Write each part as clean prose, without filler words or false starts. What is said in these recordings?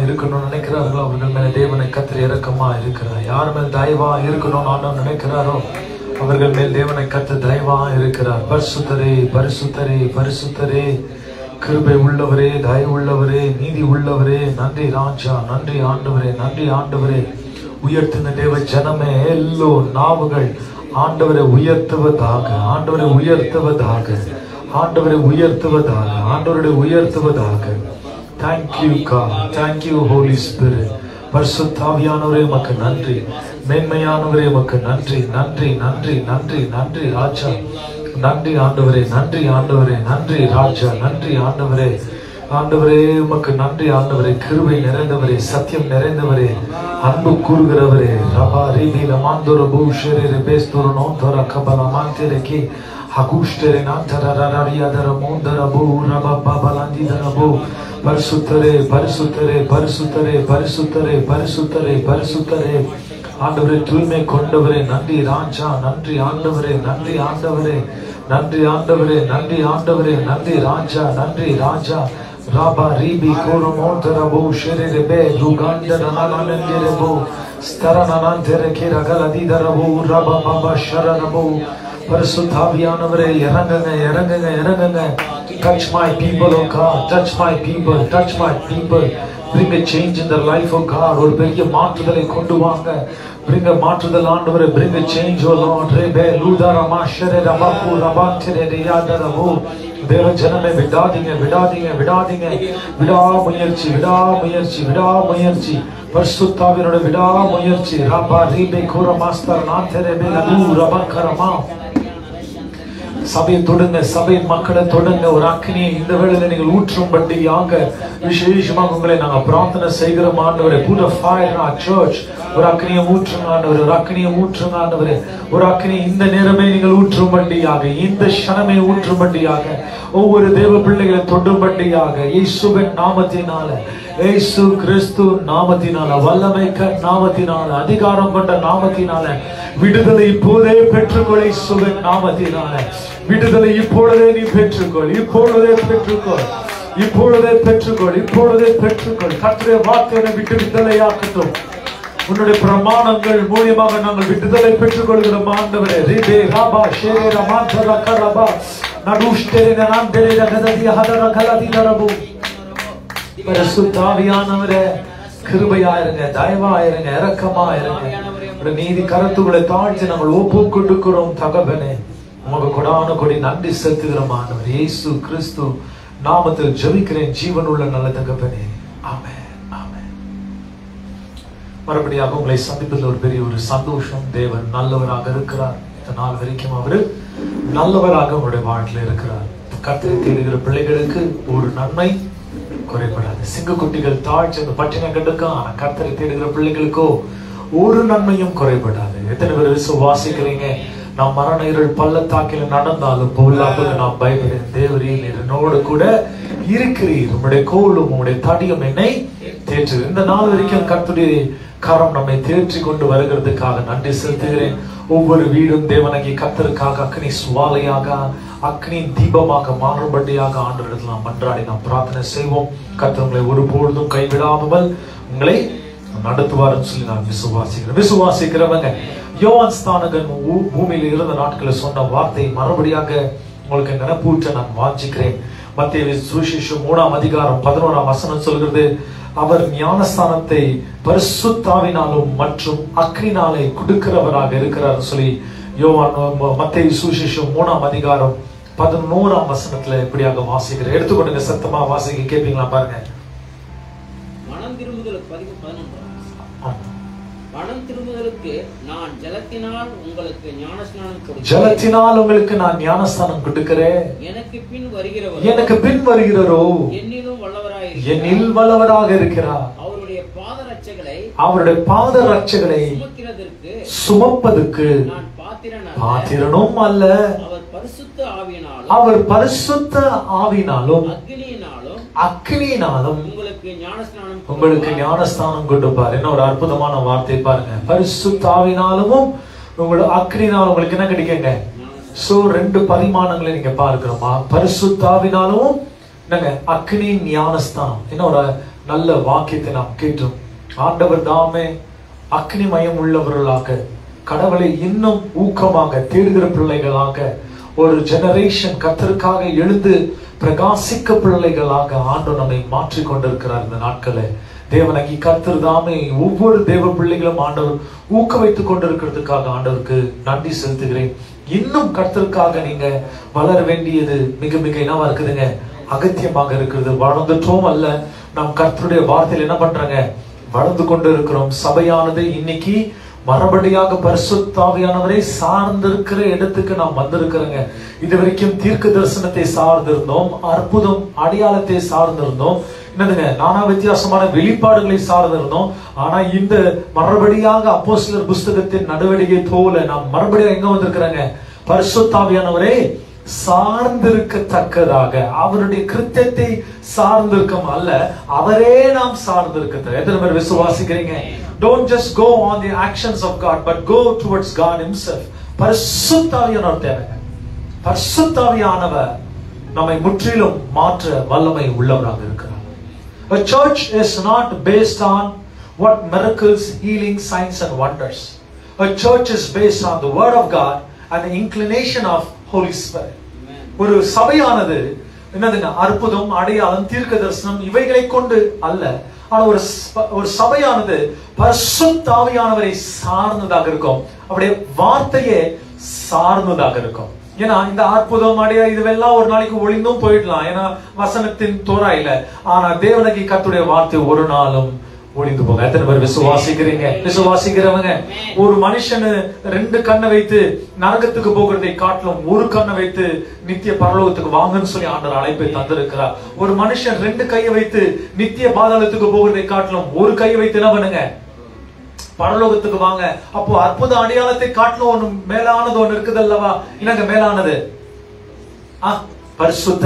இருக்கணும்னு நினைக்கிறார்களோ அவர்கள் மேல தேவனை கர்த்தர் இரக்கமா இருக்கிறார். யார் மேல் தயவா இருக்கணும்னு ஆண்டவர் நினைக்கிறாரோ அவர்கள் மேல் தேவனை கர்த்தர் தயவா இருக்கிறார். பரிசுத்தரே பரிசுத்தரே பரிசுத்தரே, கிருபை உள்ளவரே, தயவு உள்ளவரே, நீதி உள்ளவரே, நன்றி ராஜா, நன்றி ஆண்டவரே, நன்றி ஆண்டவரே. உயர்த்தின தேவ ஜனமே, எல்லோ நாவுகள் ஆண்டவரை உயர்த்துவதாக, ஆண்டவரை உயர்த்துவதாக, ஆண்டவரை உயர்த்துவதாக, ஆண்டவரை உயர்த்துவதாக. Thank you God, thank you Holy Spirit. பரிசுத்த ஆவியானவரே உமக்கு நன்றி, மேன்மையானவரே உமக்கு நன்றி, நன்றி நன்றி நன்றி நன்றி ராஜா, நன்றி ஆண்டவரே, நன்றி ஆண்டவரே, நன்றி ராஜா, நன்றி ஆண்டவரே. ஆண்டவரே உமக்கு நன்றி ஆண்டவரே, கிருபை நிறைந்தவரே, சத்தியம் நிறைந்தவரே, அன்பு கூறுகிறவரே. ரபா ரீபி லமாந்தோர பூஷரே ரெபேஸ்தோர நோந்தோர கபல மாந்தேரேகி ஹகுஷ்டரே நாந்தரரரியாதர மோந்தர பூ ரபா பபலாந்தி தரபூ. பரிசுத்தரே பரிசுத்தரே பரிசுத்தரே பரிசுத்தரே பரிசுத்தரே பரிசுத்தரே. ஆண்டவரே தூய்மை கொண்டவரே, நன்றி ராஜா, நன்றி ஆண்டவரே, நன்றி ஆண்டவரே, நன்றி ஆண்டவரே, நன்றி ஆண்டவரே, நன்றி ராஜா, நன்றி ராஜா. ராபா ரீபி கோரமோந்தரபோ ஷெரெபே ருகாண்டனனனந்திரபோ ஸ்தரனனந்தரகி ரகலதிதரபோ ரபா பபா ஷரனபோ. பரிசுத்த ஆவியானவரே இறங்குங்க, இறங்குங்க, இறங்குங்க. Touch my people, oh God, touch my people, touch my people. Bring a change in their life, oh God. ஒரு பெரிய மாற்றுதலை கொண்டு வாங்க. Bring a மாற்றுதல் ஆண்டவரே, bring a change, oh Lord. Rebe ludara shere rabaku rabantere riyadarabu. தேவ ஜனமே, விடாதீங்க, விடாதீங்க, விடாதீங்க. விடாமுயற்சி, விடாமுயற்சி, விடாமுயற்சி. பரிசுத்த ஆவியானவரே விடாமுயற்சி. ராபா ரீபே கோர மாஸ்டர் நாந்தரபே லபு ரபக்கரமா. சபையை தொடுங்க, சபையின் மக்களை தொடுங்க. ஒரு அக்கினியை இந்த வேளையில நீங்கள் ஊற்றும்படியாக விசேஷமாக உங்களை நாங்க பிரார்த்தனை செய்கிறோம் ஆண்டவரே. Put a fire in our church. ஒரு அக்கினியை ஊற்றுங்க ஆண்டவரே, ஒரு அக்கினியை ஊற்றுங்க ஆண்டவரே. ஒரு அக்கினி இந்த நேரமே நீங்கள் ஊற்றும்படியாக, இந்த க்ஷணமே ஊற்றும்படியாக, ஒவ்வொரு தேவ பிள்ளைகளை தொடும்படியாக இயேசுவின் நாமத்தினால, இயேசு கிறிஸ்து நாமத்தினால, வல்லமைக்க நாமத்தினால, அதிகாரம் கொண்ட நாமத்தினால விடுதலை இப்போதே பெற்றுக்கொள். இயேசுவின் நாமத்தினால விடுதலை இப்பொழுதே நீ பெற்றுக்கொள், இப்பொழுதே பெற்றுக்கொள், இப்பொழுதே பெற்றுக்கொள், இப்பொழுதே பெற்றுக்கொள். கர்த்தருடைய வார்த்தையை விட்டு விடுதலையாக்கட்டும். உன்னுடைய பிரமாணங்கள் மூலமாக நாங்கள் விடுதலை பெற்றுக் கொள்கிறோம் ஆண்டவரே. ரிபே ராபா ஷேரே ரமாந்தர கரபா நடுஷ்டரே நந்தரே ரகததி ஹதர கலதி தரபு. பரிசுத்த ஆவியானவரே கிருபையாயிருங்க, தயவாயிருங்க, இரக்கமாயிருங்க. உடைய நீதி கரத்துகளை தாழ்த்தி நாங்கள் ஒப்பு கொடுக்கிறோம் தகப்பனே. உமக்கு கொடான கொடி நன்றி செலுத்துகிறோம் ஆண்டவரே. இயேசு கிறிஸ்து நாமத்தில் ஜெபிக்கிறேன் ஜீவனுள்ள நல்ல தகப்பனே, ஆமென். மறுபடியாக உங்களை சந்திப்பதில் ஒரு பெரிய ஒரு சந்தோஷம். தேவன் நல்லவராக இருக்கிறார். இந்த நாள் வரைக்கும் அவரு நல்லவராக உங்களுடைய வாழ்க்கையில் இருக்கிறார். கர்த்தரை தேடுகிற பிள்ளைகளுக்கு ஒரு நன்மை குறைபடாது. சிங்கக்குட்டிகள் தாழ்ச்சி அந்த பட்டின கண்டுக்கும், ஆனா கர்த்தரை தேடுகிற பிள்ளைகளுக்கோ ஒரு நன்மையும் குறைபடாது. எத்தனை பேர் விசுவாசிக்கிறீங்க? நாம் மரண இருள் பள்ளத்தாக்கில நடந்தாலும் பொல்லாப்புக்கு நாம் பயப்படேன். தேவரீர் என்னோடு கூட இருக்கிறீர், உங்களுடைய கோலும் உங்களுடைய தடியும் என்னை தேற்று. இந்த நாள் வரைக்கும் கர்த்தருடைய கரம் நம்மை தேற்றி கொண்டு வருகிறதுக்காக நன்றி செலுத்துகிறேன். ஒவ்வொரு வீடும் தேவனாகிய கர்த்தருக்காக அக்னி சுவாலையாக, அக்னி தீபமாக மாறும்படியாக ஆண்டவரிடத்தில் நாம் மன்றாடி நாம் பிரார்த்தனை செய்வோம். கர்த்தர் உங்களை ஒருபொழுதும் கைவிடாமல் உங்களை நடத்துவார்னு சொல்லி நான் விசுவாசிக்கிறேன். விசுவாசிக்கிறவங்க யோவான் ஸ்நானகன் பூமியில இருந்த நாட்களில் சொன்ன வார்த்தை மறுபடியாக உங்களுக்கு நினைப்பூற்ற நான் வாஞ்சிக்கிறேன். மத்தேயு சுவிசேஷம் 3ஆம் அதிகாரம் 11ஆம் வசனம் சொல்கிறது, அவர் ஞானஸ்தானத்தை பரிசுத்தாவினாலும் மற்றும் அக்னினாலே கொடுக்கிறவராக இருக்கிறார் சொல்லி யோவான் மத்தேயு சுவிசேஷம் 3ஆம் அதிகாரம் 11ஆம் வசனத்துல இப்படியாக வாசிக்கிறேன். எடுத்துக்கொண்டுங்க, சத்தமா வாசிக்க கேட்பீங்களா பாருங்க. மனம் திரும்புதலுக்கு நான் ஜலத்தினால் உங்களுக்கு ஞானஸ்நானம் கொடுக்கிறேன். எனக்கு பின் வருகிறவரோ என்னில் வல்லவராக இருக்கிறார். அவருடைய பாதரட்சைகளை சுமப்பதற்கு நான் பாத்திரனும் அல்ல. அவர் பரிசுத்த ஆவினாலும் அக்னியினாலும் உங்களுக்கு ஞானஸ்நானம் கொடுப்பார். என்ன ஒரு அற்புதமான வார்த்தை பாருங்க. பரிசுத்த ஆவினாலும் உங்களுக்கு அக்னியினாலும் உங்களுக்கு என்ன கிடைக்குங்க? சோ ரெண்டு பரிமாணங்களை நீங்க பார்க்கிறோமா? பரிசுத்த ஆவினாலும் என்னங்க? அக்னி ஞானஸ்தானம். என்ன ஒரு நல்ல வாக்கியத்தை நாம் கேட்டோம். ஆண்டவர் தாமே அக்னிமயம் உள்ளவர்களாக, கடவுளை இன்னும் ஊக்கமாக தேடுகிற பிள்ளைகளாக, ஒரு ஜெனரேஷன் கர்த்தருக்காக எழுந்து பிரகாசிக்க பிள்ளைகளாக ஆண்டவர் நம்மை மாற்றிக் கொண்டிருக்கிறார். இந்த நாட்களை தேவனாகி கர்த்தர் தாமே ஒவ்வொரு தேவ பிள்ளைகளும் ஆண்டவர் ஊக்குவித்துக் கொண்டிருக்கிறதுக்காக ஆண்டவருக்கு நன்றி செலுத்துகிறேன். இன்னும் கர்த்தருக்காக நீங்க வளர வேண்டியது மிக மிக என்னவா இருக்குதுங்க, அகத்தியமாக இருக்கிறது. வளர்ந்துட்டோம் அல்ல, நாம் கர்த்தருடைய வார்த்தையில் என்ன பண்றாங்க, வளர்ந்து கொண்டு இருக்கிறோம். சபையானது இன்னைக்கு மறுபடியாக பரிசுத்த ஆவியானவரை சார்ந்திருக்கிற இடத்துக்கு நாம் வந்திருக்கிறோங்க. இது வரைக்கும் தீர்க்க தரிசனத்தை சார்ந்திருந்தோம், அற்புதம் அடையாளத்தை சார்ந்திருந்தோம், என்னதுங்க நானா வித்தியாசமான வெளிப்பாடுகளை சார்ந்திருந்தோம். ஆனா இந்த மறுபடியாக அப்போஸ்தலர் புஸ்தகத்தின் நடவடிக்கை போல நாம் மறுபடியும் எங்க வந்திருக்கிறோங்க, பரிசுத்த ஆவியானவரை சார்ந்திருக்கத்தக்கதாக, அவருடைய கிருத்தியத்தை சார்ந்திருக்கும் அல்ல, அவரே நாம் சார்ந்திருக்க. எத்தனை பேர் விசுவாசிக்கிறீங்க? Don't just go on the actions of God, but go towards God himself. பரிசுத்த ஆவியானவர் தேவை. பரிசுத்த ஆவியானவர் நம்மை முற்றிலும் மாற்ற வல்லமை உள்ளவராக இருக்கிறார். A church is not based on what miracles, healing, signs and wonders. A church is based on the word of God and the inclination of Holy Spirit. ஒரு சபையானது என்னதுங்க, அற்புதம், அடையாளம், தீர்க்க தரிசனம் இவைகளை கொண்டு அல்ல. ஆனா ஒரு சபையானது பரிசுத்த ஆவியானவரை சார்ந்ததாக இருக்கும், அப்படியே வார்த்தையே சார்ந்ததாக இருக்கும். ஏன்னா இந்த அற்புதம் அடையா இதுவெல்லாம் ஒரு நாளைக்கு ஒளிந்தும் போயிடலாம், ஏன்னா வசனத்தின் தோராயில. ஆனா தேவனாகிய கர்த்தருடைய வார்த்தை ஒரு நாளும் ஒளிந்து போக. எத்தனை பேர் விசுவாசிக்கிறீங்க? விசுவாசிக்கிறவங்க, ஒரு மனுஷனு 2 கண்ணை வைத்து நரகத்துக்கு போகிறதை காட்டிலும் ஒரு கண்ணை வைத்து நித்திய பரலோகத்துக்கு வாங்கன்னு சொல்லி ஆண்டவர் அழைப்பை தந்திருக்கிறார். ஒரு மனுஷன் 2 கையை வைத்து நித்திய பாதாளத்துக்கு போகிறதை காட்டிலும் ஒரு கையை வைத்து என்ன பண்ணுங்க, பரலோகத்துக்கு வாங்க. அப்போ அற்புத அடையாளத்தை காட்டிலும் ஒண்ணு மேலானது ஒண்ணு இருக்குது அல்லவா? என்னங்க மேலானது? பரிசுத்த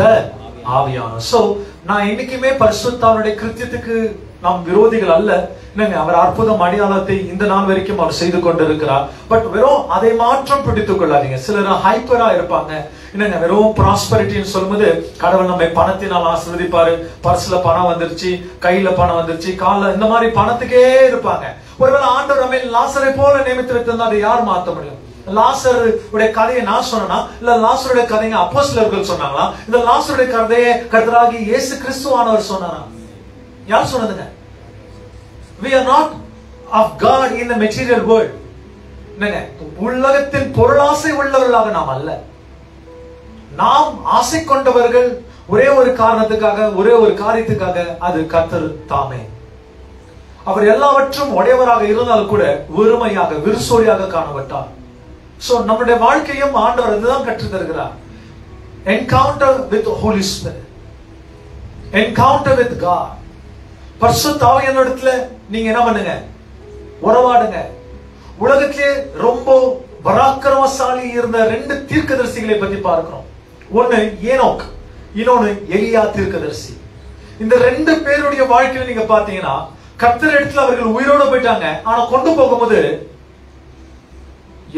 ஆவியானவர். சோ நான் என்னைக்குமே பரிசுத்தாவினுடைய கிருத்தியத்துக்கு நாம் விரோதிகள் அல்ல. என்னங்க, அவர் அற்புதம் அடையாளத்தை இந்த நாள் வரைக்கும் அவர் செய்து கொண்டிருக்கிறார். பட் வெறும் அதை மாற்றம் பிடித்துக் கொள்ளாதீங்க. சிலர் ஹைப்பரா இருப்பாங்க. என்னங்க, வெறும் ப்ராஸ்பரிட்டின்னு சொல்லும்போது கடவுள் நம்மை பணத்தினால் ஆசீர்வதிப்பாரு, பர்ஸ்ல பணம் வந்துருச்சு, கையில பணம் வந்துருச்சு, கால இந்த மாதிரி பணத்துக்கே இருப்பாங்க. ஒருவேளை ஆண்டவர் நம்மை லாசரை போல நியமித்து வைத்திருந்தா அதை யார் மாற்ற முடியும்? லாசர் உடைய கதையை நான் சொன்னா, இல்ல லாசருடைய கதையை அப்போஸ்தலர்கள் சொன்னாங்களா? இந்த லாசருடைய கதையை கர்த்தராகிய இயேசு கிறிஸ்துவானவர் சொன்னாரா? யார் சொன்னதுங்க? We are not of God in the material world. என்னங்க, உலகத்தின் பொருளாசை உள்ளவர்களாக நாம் அல்ல. நாம் ஆசை கொண்டவர்கள் ஒரே ஒரு காரணத்துக்காக, ஒரே ஒரு காரியத்துக்காக, அது கர்த்தர் தாமே. அவர் எல்லாவற்றும் உடையவராக இருந்தாலும் கூட வெறுமையாக விருசோரியாக காணப்பட்டார். சோ நம்முடைய வாழ்க்கையும் ஆண்டவர் இதுதான் கற்றுத் தருகிறார். Encounter with Holy Spirit, encounter with God. பரிசுத்த ஆவியானவரிடத்துல நீங்க என்ன பண்ணுங்க, உறவாடுங்க. உலகத்திலே ரொம்ப பராக்கிரமசாலி இருந்த 2 தீர்க்கதரிசிகளை பத்தி பார்க்கிறோம். ஒன்னு ஏனோக், இன்னொன்னு எலியா தீர்க்கதரிசி. இந்த 2 பேருடைய வாழ்க்கையில நீங்க பாத்தீங்கன்னா கர்த்தர் இடத்துல அவர்கள் உயிரோட போயிட்டாங்க. ஆனா கொண்டு போகும்போது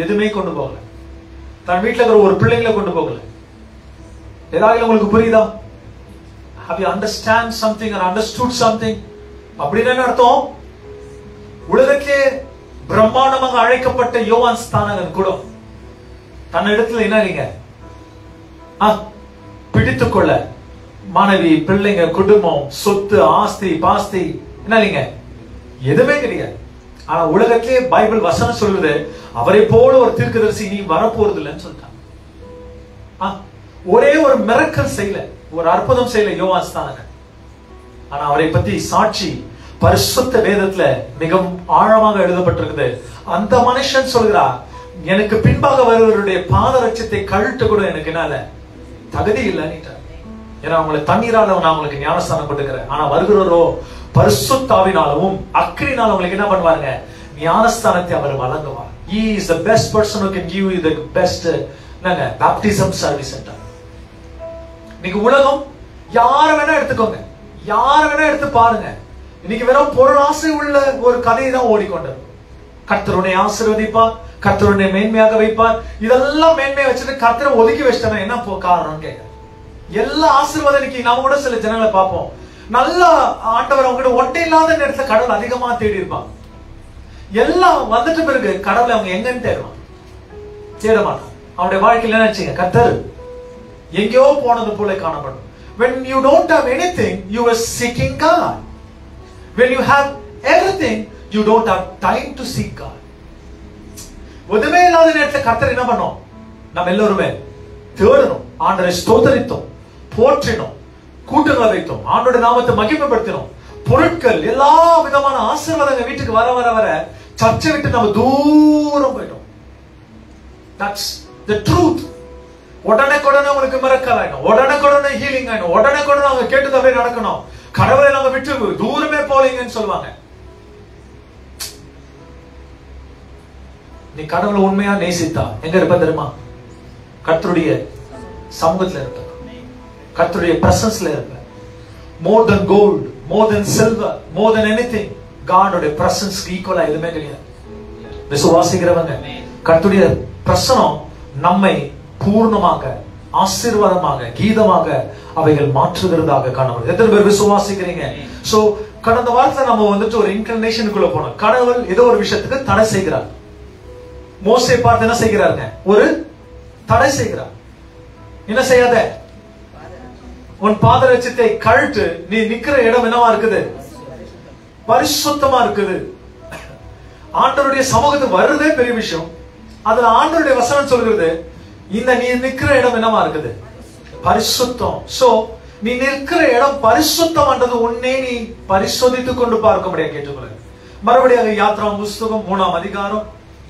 எதுவுமே கொண்டு போகல. தன் வீட்டுல இருக்கிற ஒரு பிள்ளைங்களை கொண்டு போகல. ஏதாவது உங்களுக்கு புரியுதா? Have you understand something or understood something? அப்படின்னு என்ன அர்த்தம்? உலகத்திலே பிரம்மாண்டமாக அழைக்கப்பட்ட யோவான் ஸ்நானகன் கூட தன் இடத்துல என்ன இல்லைங்க, பிடித்துக்கொள்ள மனைவி, பிள்ளைங்க, குடும்பம், சொத்து, ஆஸ்தி, பாஸ்தி என்ன இல்லைங்க, எதுவுமே கிடையாது. ஆனா உலகத்திலே பைபிள் வசனம் சொல்லுது, அவரை போல ஒரு தீர்க்கதரிசி நீ வரப்போறது இல்லைன்னு சொல்லிட்டான். ஒரே ஒரு மிரக்கல் செய்யல, ஒரு அற்புதம் செய்யல யோவான் ஸ்நானகன். ஆனா அவரை பத்தி சாட்சி பரிசுத்த வேதத்துல மிகவும் ஆழமாக எழுதப்பட்டிருக்குது. அந்த மனுஷன் சொல்கிறார், எனக்கு பின்பாக வருவருடைய பாதரட்சத்தை கழட்டு கூட எனக்கு என்னால தகுதி இல்லைன்னு. ஏன்னா அவங்களை தண்ணீரால நான் அவங்களுக்கு ஞானஸ்தானம் கொடுக்கிறேன். ஆனா வருகிறவரோ பரிசுத்தாவினாலும் அக்கினினாலும் உங்களுக்கு என்ன பண்ணுவாருங்க, ஞானஸ்தானத்தை அவர் வழங்குவார். He is the best person who can give you the best baptism service center. இன்னைக்கு உலகம் யார வேணா எடுத்துக்கோங்க, யார வேணா எடுத்து பாருங்க, இன்னைக்கு வெறும் பொருள் ஆசை உள்ள ஒரு கதையை தான் ஓடிக்கொண்டது. கர்த்தருடைய ஆசீர்வதிப்பார், கர்த்தருடைய மேன்மையாக வைப்பார். இதெல்லாம் மேன்மையை வச்சுட்டு கர்த்தரை ஒதுக்கி வச்சிட்டா என்ன காரணம் கேட்க. எல்லா ஆசீர்வாதம் இன்னைக்கு நாம கூட சில ஜனங்களை பார்ப்போம், நல்லா ஆண்டவர் அவங்க ஒட்டை இல்லாத நேரத்துல கடவுள் அதிகமா தேடி இருப்பாங்க. எல்லாம் வந்துட்டு பிறகு கடவுளை அவங்க எங்கன்னு தேட மாட்டான். அவனுடைய வாழ்க்கையில என்ன வச்சுங்க, கர்த்தர் எங்கேயோ போனது போல காணப்படும். When you don't have anything, you are seeking God. When you have everything, you don't have time to seek God. ஒதுமே இல்லாத நேரத்தில் கர்த்தர் என்ன பண்ணோம், நம்ம எல்லோருமே தேடணும், ஆண்டவரை ஸ்தோத்தரித்தோம், போற்றினோம், கூட்டங்களை வைத்தோம், ஆண்டோட நாமத்தை மகிமைப்படுத்தினோம். பொருட்கள் எல்லா விதமான ஆசீர்வாதங்கள் வீட்டுக்கு வர வர வர சர்ச்சை விட்டு நம்ம தூரம் போயிட்டோம். That's the truth. உடனே உங்களுக்கு மிரக்கல் ஆயிடும், உடனே ஹீலிங் ஆயிடும், உடனே அவங்க கேட்டதவே நடக்கணும், கடவுளை நம்ம விட்டு தூரமே போலீங்கன்னு சொல்லுவாங்க. நீ கடவுளை உண்மையா நேசித்தா எங்க இருப்ப தெரியுமா? கர்த்தருடைய சமூகத்துல இருப்ப, கர்த்தருடைய பிரசன்ஸ்ல இருப்ப. More than gold, more than silver, more than anything, God's presence ஈக்குவலா எதுவுமே கிடையாது. விசுவாசிக்கிறவங்க கர்த்தருடைய பிரசன்னம் நம்மை பூர்ணமாக, ஆசீர்வாதமாக, கீதமாக அவைகள் மாற்றுகிறதாக காணப்படுது. எத்தனை பேர் விசுவாசிக்கிறீங்க? சோ கடந்த வாரத்துல நம்ம வந்துட்டு ஒரு இன்கர்னேஷனுக்குள்ள போனோம். கடவுள் ஏதோ ஒரு விஷயத்துக்கு தடை செய்கிறார். மோசே பார்த்து என்ன செய்கிறாருங்க, ஒரு தடை செய்கிறார். என்ன செய்யாத, உன் பாதரட்சத்தை கழட்டு, நீ நிக்கிற இடம் என்னவா இருக்குது, பரிசுத்தமா இருக்குது. ஆண்டவருடைய சமூகத்துக்கு வருவதே பெரிய விஷயம். அதுல ஆண்டவருடைய வசனம் சொல்கிறது, இந்த நீ நிக்கிற இடம் என்னவா இருக்குது, பரிசுத்தம். சோ நீ நிற்கிற இடம் பரிசுத்தம்ன்றது உன்னை நீ பரிசோதித்துக் கொண்டு பார்க்க முடியாது. கேட்டுக்கொள்ள மறுபடியும் யாத்ரா புஸ்தகம் 3ஆம் அதிகாரம்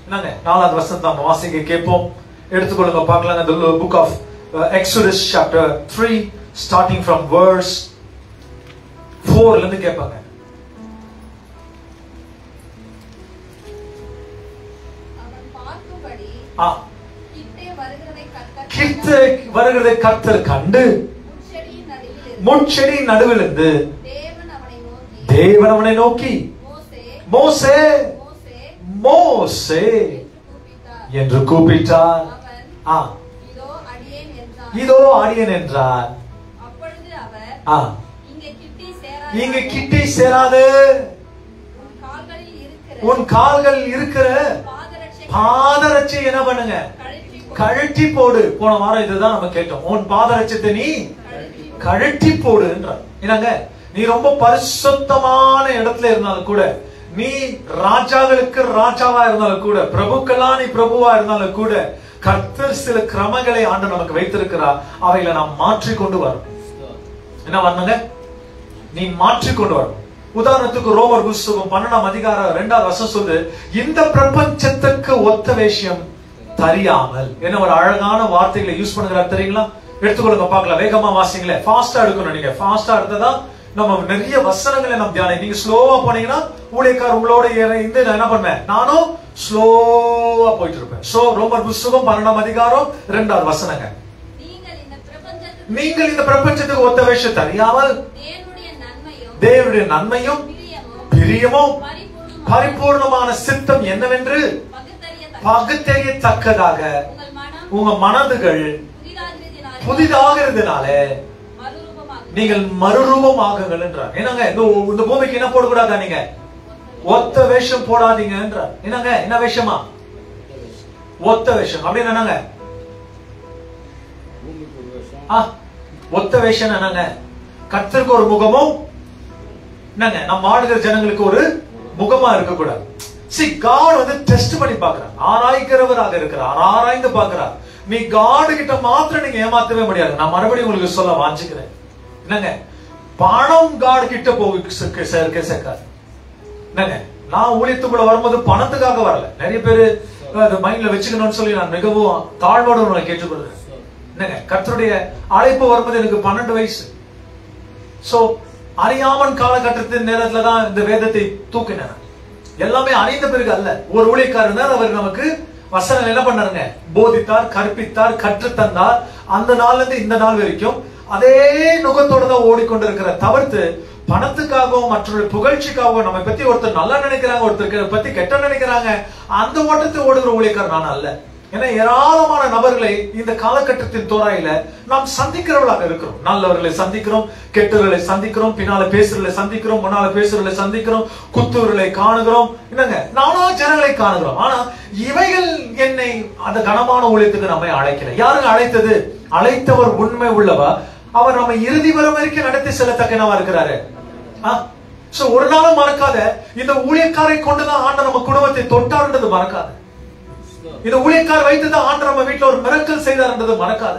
என்னங்க 4வது வசனத்தை நம்ம வாசிக்க கேட்போம். எடுத்துக்கொள்ளுங்க, பார்க்கலாங்க. The book of Exodus chapter 3 starting from verse 4 ல இருந்து கேட்பாங்க. கிட்டே வருகிறதை கர்த்தர் கண்டு முட்செடி நடுவில் இருந்து தேவன் அவனை நோக்கி மோசே மோசே என்று கூப்பிட்டார். இதோ அடியேன் என்றார். இங்க கிட்டி சேராது, உன் கால்கள் இருக்கிற பாதரட்சை என்ன பண்ணுங்க, கழட்டி போடு. போன வாரம் இதுதான் நம்ம கேட்டோம். உன் பாதரட்சத்தை நீ கழட்டி போடு என்றார். என்னங்க, நீ ரொம்ப பரிசுத்தமான இடத்துல இருந்தாலும் கூட, நீ ராஜாக்களுக்கு ராஜாவா இருந்தாலும் கூட, பிரபுக்கெல்லாம் நீ பிரபுவா இருந்தாலும் கூட, கர்த்தர் சில கிரமங்களை ஆண்டு நமக்கு வைத்திருக்கிறார். அவைகளை நாம் மாற்றிக்கொண்டு வரும். என்ன பண்ணுங்க, நீ மாற்றிக்கொண்டு வரும். உதாரணத்துக்கு ரோமர் புஸ்தகம் 12ஆம் அதிகாரம் 2வது வசனம் சொல்லுது, இந்த பிரபஞ்சத்துக்கு ஒத்த விஷயம் தெரியாமல். என்ன ஒரு அழகான வார்த்தைகளை யூஸ் பண்ணுகிறார் தெரியுங்களா? எடுத்துக்கொள்ளுங்க, பார்க்கலாம். வேகமா வாசிங்களே, ஃபாஸ்டா எடுக்கணும். நீங்க ஃபாஸ்டா எடுத்ததா நம்ம நிறைய வசனங்களை நம்ம தியானம். நீங்க ஸ்லோவா போனீங்கன்னா ஊழியக்காரர் உங்களோட இருந்து நான் என்ன பண்ணுவேன், நானும் ஸ்லோவா போயிட்டு இருப்பேன். சோ ரோமர் புஸ்தகம் 12ஆம் அதிகாரம் 2வது வசனங்க. நீங்கள் இந்த பிரபஞ்சத்துக்கு ஒத்த விஷயம் தெரியாமல் தேவனுடைய நன்மையும் பிரியமும் பரிபூர்ணமான சித்தம் என்னவென்று பகுத்தறியத்தக்கதாக உங்க மனதுகள் புதிதாகிறதுனால நீங்கள் மறுரூபமாகுங்கள் என்றார். என்னங்க, இந்த பூமிக்கு என்ன போடக்கூடாதா, நீங்க ஒத்த வேஷம் போடாதீங்க என்றார். என்னங்க, என்ன வேஷமா, ஒத்த வேஷம் அப்படின்னு என்னங்க, ஒத்த வேஷம் என்னங்க, கர்த்தருக்கு ஒரு முகமும் என்னங்க நம்ம ஆளுகிற ஜனங்களுக்கு ஒரு முகமா இருக்க கூடாது. See, God வந்து டெஸ்ட் பண்ணி பார்க்கிறார், ஆராய்கிறவராக இருக்கிறார், ஆராய்ந்து பார்க்கிறார். நீ காட் கிட்ட மாத்திரம் நீங்க ஏமாத்தவே முடியாது. நான் மறுபடியும் உங்களுக்கு சொல்ல வாஞ்சிக்கிறேன். என்னங்க, பணம் காட் கிட்ட போக சேர்க்காது. என்னங்க, நான் ஊழியத்துக்குள்ள வரும்போது பணத்துக்காக வரல. நிறைய பேரு மைண்ட்ல வச்சுக்கணும்னு சொல்லி நான் மிகவும் தாழ்வோடு உங்களை கேட்டுக்கொள்றேன். என்னங்க, கர்த்தருடைய அழைப்பு வரும்போது எனக்கு 12 வயசு. சோ அறியாமன் காலகட்டத்தின் நேரத்துலதான் இந்த வேதத்தை தூக்கினார். எல்லாமே அறிந்த பிறகு அல்ல. ஒரு ஊழியக்காரர் அவர் நமக்கு வசனம் என்ன பண்ணாருங்க, போதித்தார், கற்பித்தார், கற்றுத்தந்தார். அந்த நாள்ல இருந்து இந்த நாள் வரைக்கும் அதே நுகத்தோட தான் ஓடிக்கொண்டிருக்கிற தவிர்த்து பணத்துக்காகவும் மற்றொரு புகழ்ச்சிக்காகவும் நம்ம பத்தி ஒருத்தர் நல்லா நினைக்கிறாங்க, ஒருத்தருக்கு பத்தி கெட்ட நினைக்கிறாங்க, அந்த ஓட்டத்தை ஓடுகிற ஊழியக்காரர் நான் அல்ல. ஏன்னா ஏராளமான நபர்களை இந்த காலகட்டத்தின் தோராயில நாம் சந்திக்கிறவர்களாக இருக்கிறோம். நல்லவர்களை சந்திக்கிறோம், கெட்டவர்களை சந்திக்கிறோம், பின்னால பேசுறவர்களை சந்திக்கிறோம், முன்னால பேசுறவர்களை சந்திக்கிறோம், குத்துவர்களை காணுகிறோம், என்னங்க நானா ஜனங்களை காணுகிறோம். ஆனா இவைகள் என்னை அந்த கனமான ஊழியத்துக்கு நம்மை அழைக்கல. யாருங்க அழைத்தது? அழைத்தவர் உண்மை உள்ளவா, அவர் நம்ம இறுதி வரை வரைக்கும் நடத்தி செல்லத்தக்கனவா இருக்கிறாரு. ஒரு நாளும் மறக்காத, இந்த ஊழியக்காரை கொண்டுதான் ஆண்டவர் நம்ம குடும்பத்தை தொட்டார்ன்றது மறக்காத. இந்த ஊழியக்கார் வைத்துதான் ஆண்டவர் நம்ம வீட்டுல ஒரு மிரக்கல் செய்தார்ன்றது மறக்காத.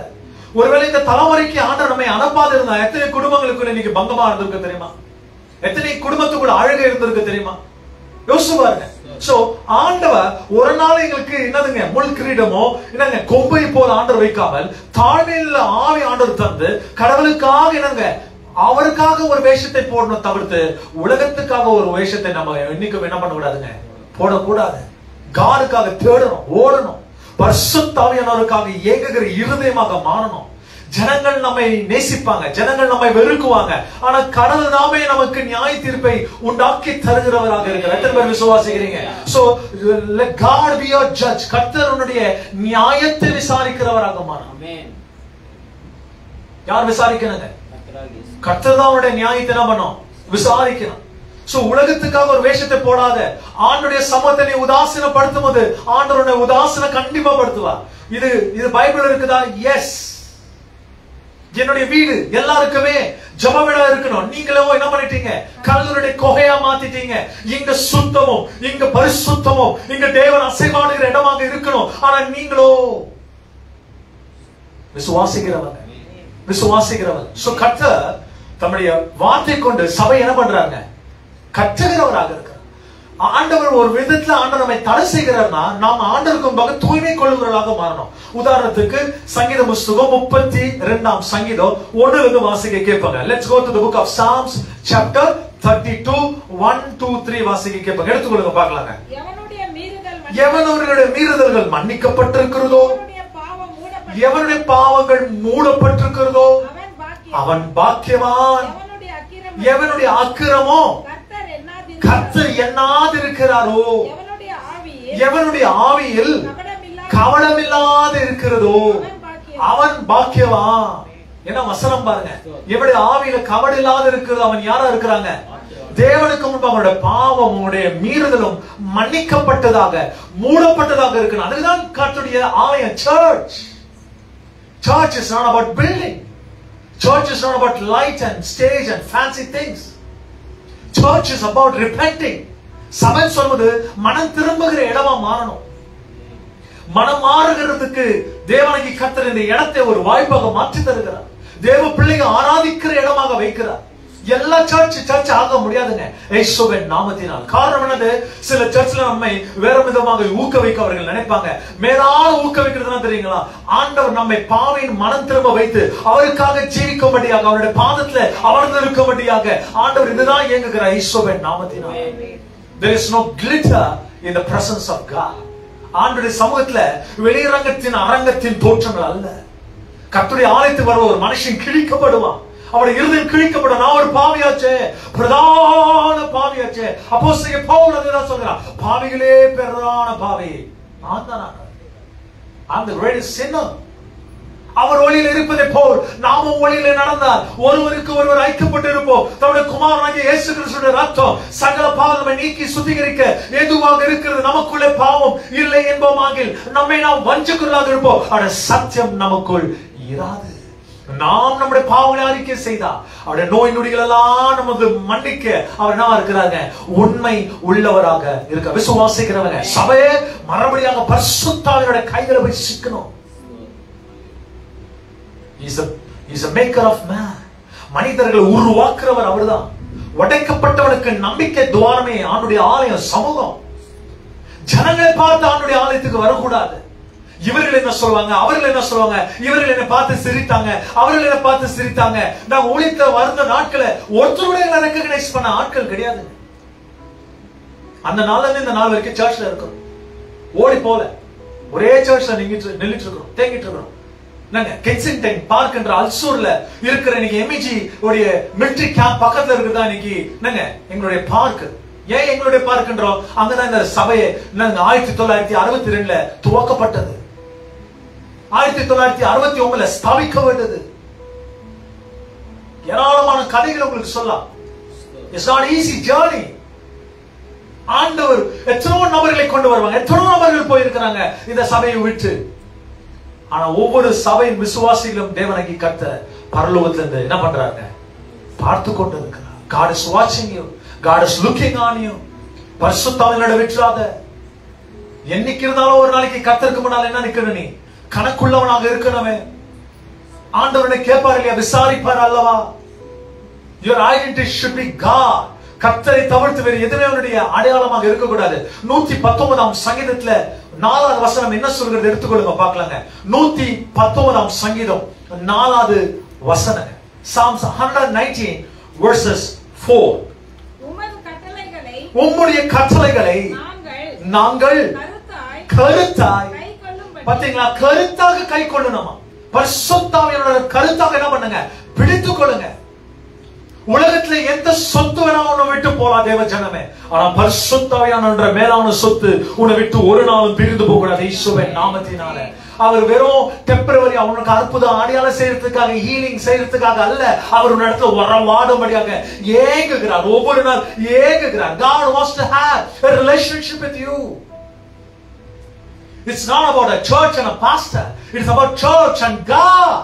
ஒருவேளை இந்த தலைமுறைக்கு ஆண்டவர் நம்மை அனுப்பாது இருந்தா எத்தனை குடும்பங்களுக்குள்ள இன்னைக்கு பங்கமா இருந்திருக்கு தெரியுமா? எத்தனை குடும்பத்துக்குள்ள அழுகை இருந்திருக்கு தெரியுமா? யோசிச்சு பாருங்க. சோ ஆண்டவர் ஒரு நாள் எங்களுக்கு என்னதுங்க முள் கிரீடமோ என்னங்க கொம்பை போல ஆண்டவர் வைக்காமல் தாழ்மையில ஆவி ஆண்டவர் தந்து கடவுளுக்காக என்னங்க அவருக்காக ஒரு வேஷத்தை போடணும் தவிர்த்து உலகத்துக்காக ஒரு வேஷத்தை நம்ம இன்னைக்கு என்ன பண்ண கூடாதுங்க, போடக்கூடாது. காடுக்காக தேடணும், ஓடணும். பரிசுத்த ஆவியானவருக்காக ஏங்குகிற இருதயமாக மாறணும். ஜனங்கள் நம்மை நேசிப்பாங்க, ஜனங்கள் நம்மை வெறுக்குவாங்க, ஆனா கடவுள் நாமே நமக்கு நியாய தீர்ப்பை உண்டாக்கி தருகிறவராக இருக்கிறார். எத்தனை பேர் விசுவாசிக்கிறீங்க? So let God be your judge. கர்த்தர் உன்னுடைய நியாயத்தை விசாரிக்கிறவராக மாறணும். யார் விசாரிக்கணுங்க? கர்த்தர் தான் உன்னுடைய நியாயத்தை என்ன பண்ணணும், விசாரிக்கணும். சோ உலகத்துக்காக ஒரு வேஷத்தை போடாத. ஆண்டவருடைய சமூகத்தை உதாசீனப்படுத்தும் போது ஆண்டவருடைய உதாசீன கண்டிப்பா படுத்துவார். இது பைபிள் இருக்குதா? எஸ். என்னுடைய வீடு எல்லாருக்குமே ஜெபவிடா இருக்கணும். நீங்களும் என்ன பண்ணிட்டீங்க? கல்லுடைய கொகையா மாத்திட்டீங்க. இங்க சுத்தமும் இங்க பரிசுத்தமும் இங்க தேவன் அசைவாடுகிற இடமாக இருக்கணும். ஆனா நீங்களோ விசுவாசிக்கிறவங்க. சோ கர்த்தர் தம்முடைய வார்த்தை கொண்டு சபை என்ன பண்றாங்க? கற்றுகிறவராக இருக்கிறார். ஆண்டவர் ஒரு விதத்துல ஆண்டவர் நம்மை தடை செய்கிறார்னா நாம் ஆண்டவருக்கு முன்பாக தூய்மை கொள்ளுகிறவர்களாக மாறணும். உதாரணத்துக்கு சங்கீத புஸ்தகம் 32 சங்கீதம் 1 இருந்து வாசிக்க கேட்பாங்க. Let's go to the book of Psalms chapter 32 1 2 3 வாசிக்க கேட்பாங்க. எடுத்துக்கொள்ளுங்க பார்க்கலாங்க. எவனுடைய மீறுதல்கள் மன்னிக்கப்பட்டிருக்கிறதோ, எவனுடைய பாவங்கள் மூடப்பட்டிருக்கிறதோ அவன் பாக்கியவான். எவனுடைய அக்கிரமோ கர்த்தர் எண்ணாதிருக்கிறாரோ, எவனுடைய ஆவியில் கவனமில்லாது இருக்கிறதோ அவன் பாக்கியவான். என்ன வசனம் பாருங்க. எவனுடைய ஆவியில கவனம் இல்லாத இருக்கிறது அவன் யாரா இருக்கிறாங்க? தேவனுக்கு முன்பு அவனுடைய பாவம் அவனுடைய மீறுதலும் மன்னிக்கப்பட்டதாக மூடப்பட்டதாக இருக்கணும். அதுதான் கர்த்தருடைய ஆலயம். Church is not about building. Church is not about light and stage and fancy things. Church is about repenting. சபை சொல்வது மனம் திரும்புகிற இடமா மாறணும். மனம் மாறுகிறதுக்கு தேவனுக்கு கர்த்தர் இந்த இடத்தை ஒரு வாய்ப்பாக மாற்றி தருகிறார். தேவ பிள்ளைகள் ஆராதிக்கிற இடமாக வைக்கிறார். எல்லா சர்ச் ஆக முடியாதுங்க இயேசுவின் நாமத்தினால். காரணம் என்னது? சில சர்ச்ல நம்மை வேற விதமாக ஊக்குவிக்க அவர்கள் நினைப்பாங்க. மேலான ஊக்குவிக்கிறதுனா தெரியுங்களா? ஆண்டவர் நம்மை பாவியின் மனம் திரும்ப வைத்து அவருக்காக ஜீவிக்கும்படியாக அவருடைய பாதத்துல அமர்ந்து இருக்கும்படியாக ஆண்டவர் இதுதான் இயங்குகிறார் இயேசுவின் நாமத்தினால். There is no glitter in the presence of God. ஆண்டவருடைய சமூகத்துல வெளிரங்கத்தின் அரங்கத்தின் தோற்றங்கள் அல்ல. கர்த்தருடைய ஆலயத்துக்கு வர ஒரு மனுஷன் கிழிக்கப்படுவான். அவருடைய இருதயம் கிழிக்கப்படும். நான் ஒரு பாவியாச்சே, பிரதான பாவியாச்சே. அப்போஸ்தலன் பவுல் அதுதான் சொல்றார். பாவிகளே பிரதான பாவி நான் தான். I'm the greatest sinner. அவர் ஒளியில் இருப்பதை போல் நாமும் ஒளியிலே நடந்தால் ஒருவருக்கு ஒருவர் ஐக்கியப்பட்டு இருப்போம். தம்முடைய குமாரனாகிய இயேசு கிறிஸ்துவின் ரத்தம் சகல பாவங்களை நீக்கி சுத்திகரிக்க ஏதுவாக இருக்கிறது. நமக்குள்ளே பாவம் இல்லை என்போமாகில் நம்மை நாம் வஞ்சிக்கிறதாக இருப்போம். ஆனால் சத்தியம் நமக்குள் இராது. நாம் நம்முடைய பாவங்களை அறிக்கை செய்தா அவருடைய நோய் நொடிகள் எல்லாம் நமக்கு மன்னிக்க அவர் என்ன இருக்கிறாங்க? உண்மை உள்ளவராக இருக்க விசுவாசிக்கிறவங்க. சபையே மறுபடியாக பரிசுத்த ஆவியானவருடைய கைகளை போய் சிக்கணும். He's a maker of man. மனிதர்களை உருவாக்குறவர் அவர்தான். உடைக்கப்பட்டவனுக்கு நம்பிக்கை துவாரமே ஆண்டுடைய ஆலயம் சமூகம். ஜனங்களை பார்த்து ஆண்டுடைய ஆலயத்துக்கு வரக்கூடாது. இவர்கள் என்ன சொல்லுவாங்க, அவர்கள் என்ன சொல்லுவாங்க, இவர்கள் என்ன பார்த்து சிரித்தாங்க, அவர்கள் என்ன பார்த்து சிரித்தாங்க. நான் ஊழியத்துல வந்த நாட்களை ஒருத்தருடைய ரெகக்னைஸ் பண்ண ஆட்கள் கிடையாது. அந்த நாள்ல இருந்து இந்த நாள் வரைக்கும் சர்ச்ல இருக்கிறோம். ஓடி போல ஒரே சர்ச்ல நின்றுட்டு இருக்கிறோம், தேங்கிட்டு இருக்கிறோம். நாங்க கென்சிங்டன் பார்க் என்ற அல்சூர்ல இருக்கிற இன்னைக்கு எம்இஜி உடைய மிலிட்டரி கேம்ப் பக்கத்துல இருக்குதா இன்னைக்கு நாங்க எங்களுடைய பார்க். ஏன் எங்களுடைய பார்க்கின்றோம்? அங்கதான் இந்த சபையை 1962ல துவக்கப்பட்டது. 1969 ஸ்தாபிக்கப்பட்டது. ஏராளமான கதைகள் உங்களுக்கு சொல்லலாம். It's not easy journey. ஆண்டவர் எத்தனோ நபர்களை கொண்டு வருவாங்க. எத்தனோ நபர்கள் போயிருக்கிறாங்க இந்த சபையை விட்டு. ஆனா ஒவ்வொரு சபையின் விசுவாசிகளும் தேவனாகி கர்த்தர் பரலோகத்திலிருந்து என்ன பண்றாங்க? பார்த்து கொண்டு இருக்கிறார். God is watching you. God is looking on you. பரிசுத்தாவியோட விட்டுறாத. என்னைக்கு இருந்தாலும் ஒரு நாளைக்கு கர்த்தருக்கு முன்னால் என்ன நிக்கணும்? நீ கணக்குள்ளவனாக இருக்கணுமே. ஆண்டவரை கேட்பார் இல்லையா? விசாரிப்பார் அல்லவா? Your identity should be God. கர்த்தரை தவிர்த்து வேறு எதுவுமே அவனுடைய அடையாளமாக இருக்கக்கூடாது. 119ஆம் சங்கீதத்துல 4வது வசனம் என்ன சொல்கிறது எடுத்துக்கொள்ளுங்க பார்க்கலாங்க. 119ஆம் சங்கீதம் 4வது வசனம். Psalms 119 verses 4. உம்முடைய கட்டளைகளை நாங்கள் கருத்தாய் பாத்தீங்களா? கருத்தாக கை கொள்ளணுமா? பரிசுத்தாவியோட கருத்தாக என்ன பண்ணுங்க? பிடித்துக் கொள்ளுங்க. உலகத்துல எந்த சொத்து வேணாலும் விட்டு போலாம் தேவ ஜனமே. ஆனா பரிசுத்தாவியான மேலான சொத்து உன்னை விட்டு ஒரு நாளும் பிரிந்து போக கூடாது. இயேசுவின் நாமத்தினால. அவர் வெறும் டெம்பரவரி அவனுக்கு அற்புதம் அடையாளம் செய்யறதுக்காக, ஹீலிங் செய்யறதுக்காக அல்ல. அவர் ஒரு இடத்துல வரவாடும்படியாக ஏங்குகிறார். ஒவ்வொரு நாள் ஏங்குகிறார். God wants to have a relationship with you. It's not about a church and a pastor. It's about church and God.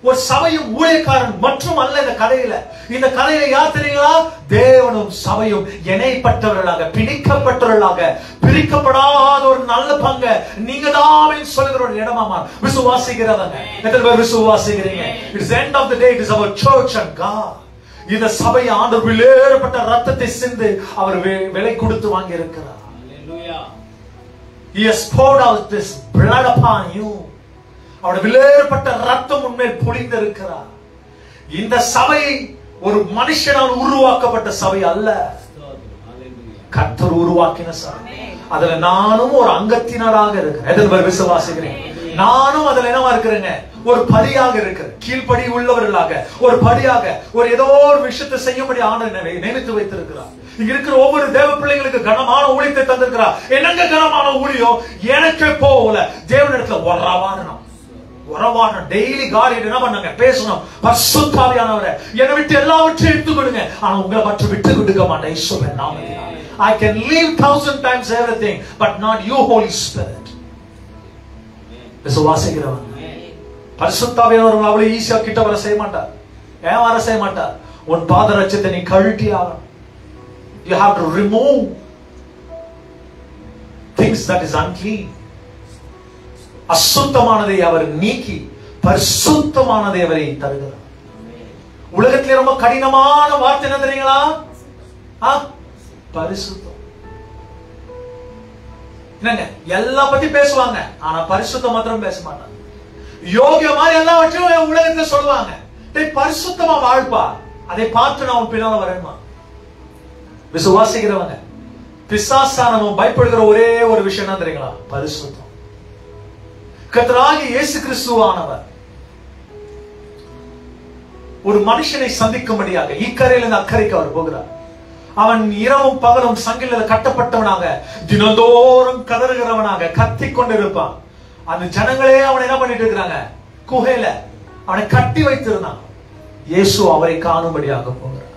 ஒரு சபையும் ஊழியக்காரன் மற்றும் அல்ல இந்த கதையில. இந்த கதையில யார் தெரியுங்களா? தேவனும் சபையும் இணைப்பட்டவர்களாக, பிடிக்கப்பட்டவர்களாக, பிரிக்கப்படாத ஒரு நல்ல பங்கு நீங்க தான் சொல்லுகிற ஒரு இடமா விசுவாசிக்கிறவங்க. எத்தனை பேர் விசுவாசிக்கிறீங்க? It's the end of the day. It is about church and God. இந்த சபை ஆண்டவர் விலையேறப்பட்ட ரத்தத்தை சிந்து அவர் விலை கொடுத்து வாங்கி இருக்கிறார். Hallelujah. He has poured out this blood upon you. அவருடைய விலையேறப்பட்ட ரத்தம் உண்மையில் பொழிந்திருக்கிறார். இந்த சபை ஒரு மனுஷனால் உருவாக்கப்பட்ட சபை அல்ல. கர்த்தர் உருவாக்கின சபை. அதுல நானும் ஒரு அங்கத்தினராக இருக்கிறேன். எத்தனை விசுவாசிக்கிறேன்? நானும் அதுல என்னவா இருக்கிறேங்க? ஒரு படியாக இருக்கிறேன். கீழ்ப்படி உள்ளவர்களாக ஒரு படியாக ஒரு ஏதோ ஒரு விஷயத்தை செய்யும்படி ஆண்டவர் நினைத்து வைத்திருக்கிறார். இங்க இருக்கிற ஒவ்வொரு தேவ பிள்ளைகளுக்கு கனமான ஊழியத்தை தந்திருக்கிறார். என்னங்க கனமான ஊழியம்? எனக்கு போகல. தேவனிடத்துல வரவாடணும். டெய்லி காட் என்ன பண்ணாங்க? பேசணும். பரிசுத்தாவியானவரே என்னை விட்டு எல்லாவற்றையும் எடுத்துக்கொடுங்க. ஆனா உங்களை மட்டும் விட்டு கொடுக்க மாட்டேன். இயேசுவின் நாமத்தினால. I can leave 1000 times everything but not you, Holy Spirit. விசுவாசிக்கிறவன் பரிசுத்தாவியானவர் அவ்வளவு ஈஸியா கிட்ட வர செய்ய மாட்டார். ஏன் வர செய்ய மாட்டார்? உன் பாதரட்சத்தை நீ கழட்டி ஆகணும். You have to remove things that is unclean. அசுத்தமானதை அவர் நீக்கி பரிசுத்தமானதை அவரை தருகிறார். உலகத்திலே ரொம்ப கடினமான வார்த்தை என்ன தெரியுங்களா? பரிசுத்தம். என்னங்க எல்லா பத்தி பேசுவாங்க, ஆனா பரிசுத்தம் மாத்திரம் பேச மாட்டாங்க. யோகிய மாதிரி எல்லாவற்றையும் உலகத்துல சொல்லுவாங்க. பரிசுத்தமா வாழ்ப்பா, அதை பார்த்து நான் பின்னால வரேன்மா. விசுவாசிக்கிறவங்க பிசாசானவன் பயப்படுகிற ஒரே ஒரு விஷயம் என்ன தெரியுங்களா? பரிசுத்தம். கர்த்தராகிய இயேசு கிறிஸ்துவானவர் ஒரு மனுஷனை சந்திக்கும்படியாக இக்கரையிலிருந்து அக்கறைக்கு அவர் போகிறார். அவன் இரவும் பகலும் சங்கிலில் கட்டப்பட்டவனாக தினந்தோறும் கதறுகிறவனாக கத்திக் கொண்டிருப்பான். அந்த ஜனங்களே அவனை என்ன பண்ணிட்டு இருக்கிறாங்க? குகையில அவனை கட்டி வைத்திருந்தான். இயேசு அவரை காணும்படியாக போகிறார்.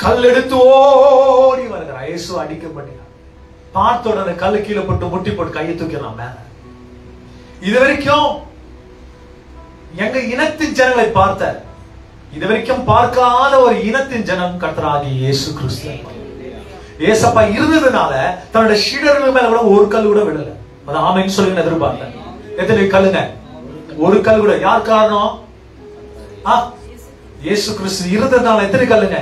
கல் எடுத்து ஓடி வருகிறார். இயேசு அடிக்கப்பட்டார். பார்த்த உடனே கல்லு கீழே போட்டு முட்டி போட்டு கையை தூக்கலாம் மேல. இது வரைக்கும் எங்க இனத்தின் ஜனங்களை பார்த்த, இதுவரைக்கும் பார்க்காத ஒரு இனத்தின் ஜனம் கர்த்தராகிய இயேசு கிறிஸ்து. ஏசப்பா இருந்ததுனால தன்னுடைய சீடர்கள் மேல கூட ஒரு கல் கூட விடல. அது ஆமென்னு சொல்லி எதிர்பார்த்தேன். எத்தனை கல்லுங்க? ஒரு கல் கூட. யார் காரணம்? இயேசு கிறிஸ்து இருந்ததுனால எத்தனை கல்லுங்க?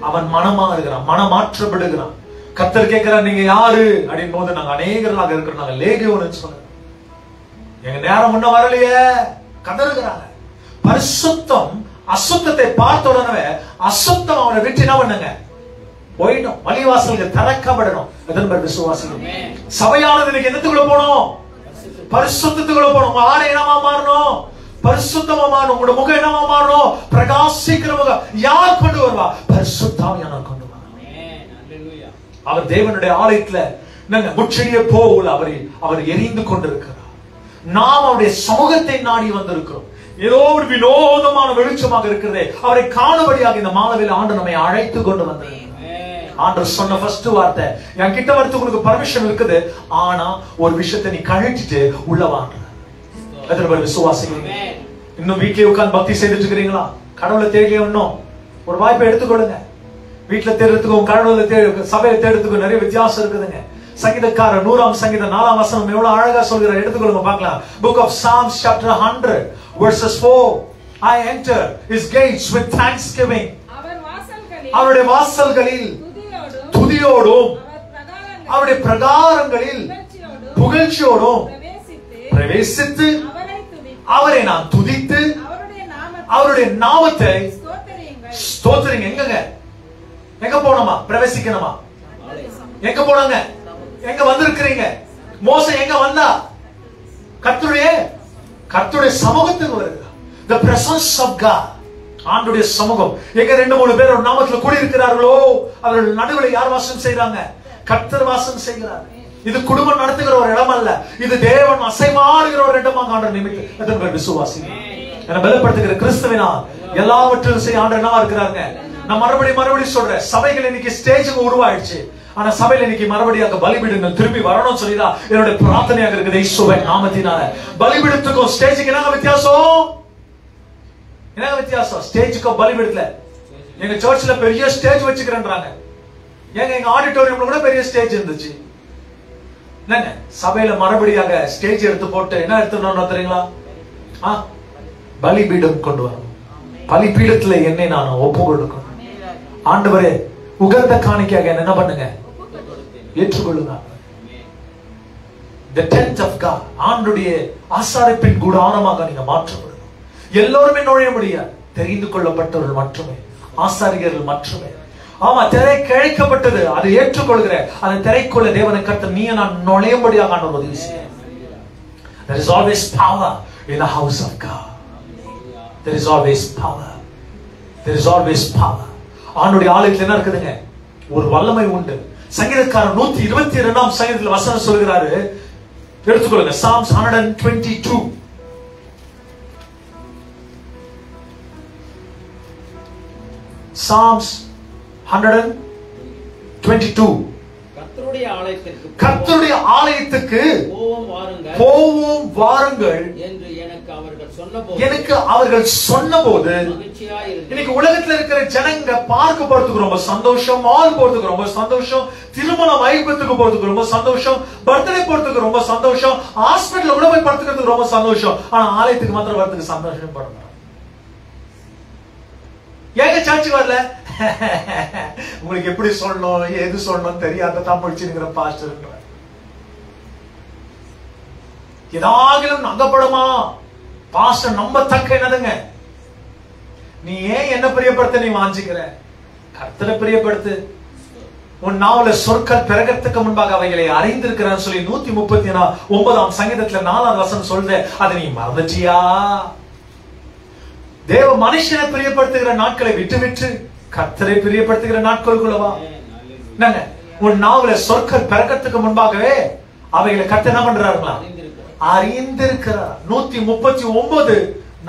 அவன் மனமா இருக்கிறான், மனமாற்றப்படுகிறான். கர்த்தர் கேட்கிறார், நீங்க யாரு அப்படின்னு போது நாங்க அநேகர்களாக இருக்கிறோம், நாங்க லேகியோன்னு சொன்ன. எங்க நேரம் முன்ன வரலையே கதறுகிறாங்க. பரிசுத்தம் அசுத்தத்தை பார்த்த உடனே அசுத்தம் அவனை விட்டு என்ன பண்ணுங்க? போயிடும். வழிவாசல்கள் திறக்கப்படணும். எதன் பேர் விசுவாசிக்கும். சபையானது இன்னைக்கு என்னத்துக்குள்ள போனோம்? பரிசுத்தத்துக்குள்ள போனோம். உங்க ஆடை என்னமா மாறணும்? பரிசுத்தமா மாறணும். உங்களோட முகம் என்னமா மாறணும்? பிரகாசிக்கிற முகம். யார் கொண்டு வருவா? பரிசுத்தாவியானவர் கொண்டு வருவா. அவர் தேவனுடைய ஆலயத்துல முச்செடியை போல் அவர் எரிந்து கொண்டிருக்கிறார். நாம் அவருடைய சமூகத்தை நாடி வந்திருக்கிறோம். ஏதோ ஒரு வினோதமான வெளிச்சமாக இருக்கிறதே, அவரை காணும்படியாக இந்த மாலவில் ஆண்டு நம்மை அழைத்து கொண்டு வந்தார். ஆண்டவர் சொன்ன ஃபர்ஸ்ட் வார்த்தை, என் கிட்ட வரதுக்கு உனக்கு பர்மிஷன் இருக்குது, ஆனா ஒரு விஷயத்தை நீ கழட்டிட்டு உள்ள வாங்க. எத்தனை பேர் விசுவாசிக்கிறீங்க? இன்னும் வீட்டிலே உட்கார்ந்து பக்தி செய்துட்டு இருக்கிறீங்களா? கடவுளை தேடியே இன்னும் ஒரு வாய்ப்பை எடுத்துக்கொள்ளுங்க. வீட்டுல தேடுறதுக்கும் கடவுளை சபையை தேடுறதுக்கும் நிறைய வித்தியாசம் இருக்குதுங்க. சங்கீதக்காரர் 100ஆம் சங்கீதம் 4ஆம் வசனம் எவ்வளவு அழகா சொல்கிறார், எடுத்துக்கொள்ளுங்க பார்க்கலாம். Book of Psalms chapter 100 verses 4. I enter his gates with thanksgiving. அவருடைய வாசல்களில் துதியோடும் அவருடைய பிரகாரங்களில் புகழ்ச்சியோடும் பிரவேசித்து அவரை நான் துதித்து அவருடைய நாமத்தை ஸ்தோத்திரிங்க. எங்க போனோமா? பிரவேசிக்கணுமா? எங்க போனாங்க? எங்க வந்திருக்கிறீங்க? மோசே எங்க வந்தா? கர்த்தருடைய சமூகத்துக்கு வருகிறார். The presence of God. ஆண்டுடைய சமூகம். எங்க 2-3 பேர் ஒரு நாமத்துல கூடி இருக்கிறார்களோ அவர்கள் நடுவில் யார் வாசம் செய்றாங்க? கர்த்தர் வாசம் செய்கிறார். இது குடும்பம் நடத்துகிற ஒரு இடம் அல்ல, இது தேவன் அசைவாடுகிற ஒரு இடமாக ஆண்டவர் நியமித்து விசுவாசிங்க. என்னை பலப்படுத்துகிற கிறிஸ்துவினால் எல்லாவற்றையும் செய்ய ஆண்டவர் என்னவா இருக்கிறாங்க? நான் மறுபடியும் சொல்றேன், சபைகள் இன்னைக்கு ஸ்டேஜுக்கு உருவாயிடுச்சு. ஆனா சபையில இன்னைக்கு மறுபடியாக பலிபீடங்கள் திரும்பி வரணும் சொல்லிதான் என்னுடைய பிரார்த்தனையாக இருக்குது. இயேசுவின் நாமத்தினால பலிபீடத்துக்கும் ஸ்டேஜுக்கு என்ன வித்தியாசம்? என்ன வித்தியாசம்? ஸ்டேஜுக்கும் பலிபீடத்துல எங்க சர்ச்ல பெரிய ஸ்டேஜ் வச்சுக்கிறேன்றாங்க. எங்க ஆடிட்டோரியம்ல கூட பெரிய ஸ்டேஜ் இருந்துச்சு. என்னங்க சபையில மறுபடியாக ஸ்டேஜ் எடுத்து போட்டு என்ன எடுத்துடணும் தெரியுங்களா? பலிபீடம் கொண்டு வரணும். பலிபீடத்துல என்னை நான் ஒப்பு கொடுக்கணும். ஆண்டவரே உகந்த காணிக்கையாக என்ன பண்ணுங்க? ஏற்றுக்கொள்ளுங்க. The tent of God, ஆண்டுடைய ஆசாரிப்பின் கூடாரமாக நீங்க மாற்றப்படணும். எல்லோருமே நுழைய முடியாது, தெரிந்து கொள்ளப்பட்டவர்கள் மட்டுமே, ஆசாரியர்கள் மட்டுமே. ஆமா, திரை கிழைக்கப்பட்டது, அதை ஏற்றுக்கொள்கிற அந்த திரைக்குள்ள தேவனை கர்த்தர் நீ நான் நுழையும்படியாக ஆண்டவர் உதவி செய்ய. There is always power in the house of God. There is always power. There is always power. ஆண்டுடைய ஆலயத்தில் என்ன இருக்குதுங்க? ஒரு வல்லமை உண்டு. சங்கீதக்காரர் 122ஆம் சங்கீதத்தில் வசனம் சொல்கிறாரு, எடுத்துக்கொள்ளுங்க. Psalms 122. Psalms 122. கர்த்தருடைய ஆலயத்துக்கு போவோம் வாருங்கள் என்று எனக்கு அவர்கள் சொன்னபோது, இன்னைக்கு உலகத்துல இருக்கிற ஜனங்க பார்க்க போறதுக்கு ரொம்ப சந்தோஷம், மால் போறதுக்கு ரொம்ப சந்தோஷம், திருமணம் ஐபத்துக்கு போறதுக்கு ரொம்ப சந்தோஷம், பர்த்டே போறதுக்கு ரொம்ப சந்தோஷம், ஹாஸ்பிட்டல் கூட போய் படுத்துக்கிறதுக்கு ரொம்ப சந்தோஷம். ஆனா ஆலயத்துக்கு மாத்திரம் வரதுக்கு சந்தோஷம் படுறாங்க. ஏங்க சர்ச்சுக்கு வரல? உங்களுக்கு எப்படி சொல்லணும் எது சொல்லணும் தெரியாத தான் முடிச்சுங்கிற பாஸ்டர். ஏதாகிலும் நம்பப்படுமா? பாஸ்டர் நம்பத்தக்க என்னதுங்க? நீ ஏன் என்ன பிரியப்படுத்த நீ வாஞ்சிக்கிற? கர்த்தரை பிரியப்படுத்து. உன் நாவல சொற்கள் பிறகத்துக்கு முன்பாக அவைகளை அறிந்திருக்கிறான்னு சொல்லி 139ஆம் சங்கீதத்துல 4ஆம் வசனம் சொல்லுது. அதை நீ மறந்துட்டியா? தேவ மனுஷனை பிரியப்படுத்துகிற நாட்களை விட்டு கர்த்தரை பிரியப்படுத்துகிற நாட்களுக்குள்ளவா? உன் நாவல சொற்கள் பிறக்கத்துக்கு முன்பாகவே அவைகளை கர்த்தர் என்ன பண்றாருங்களா? அறிந்திருக்கிறார். 139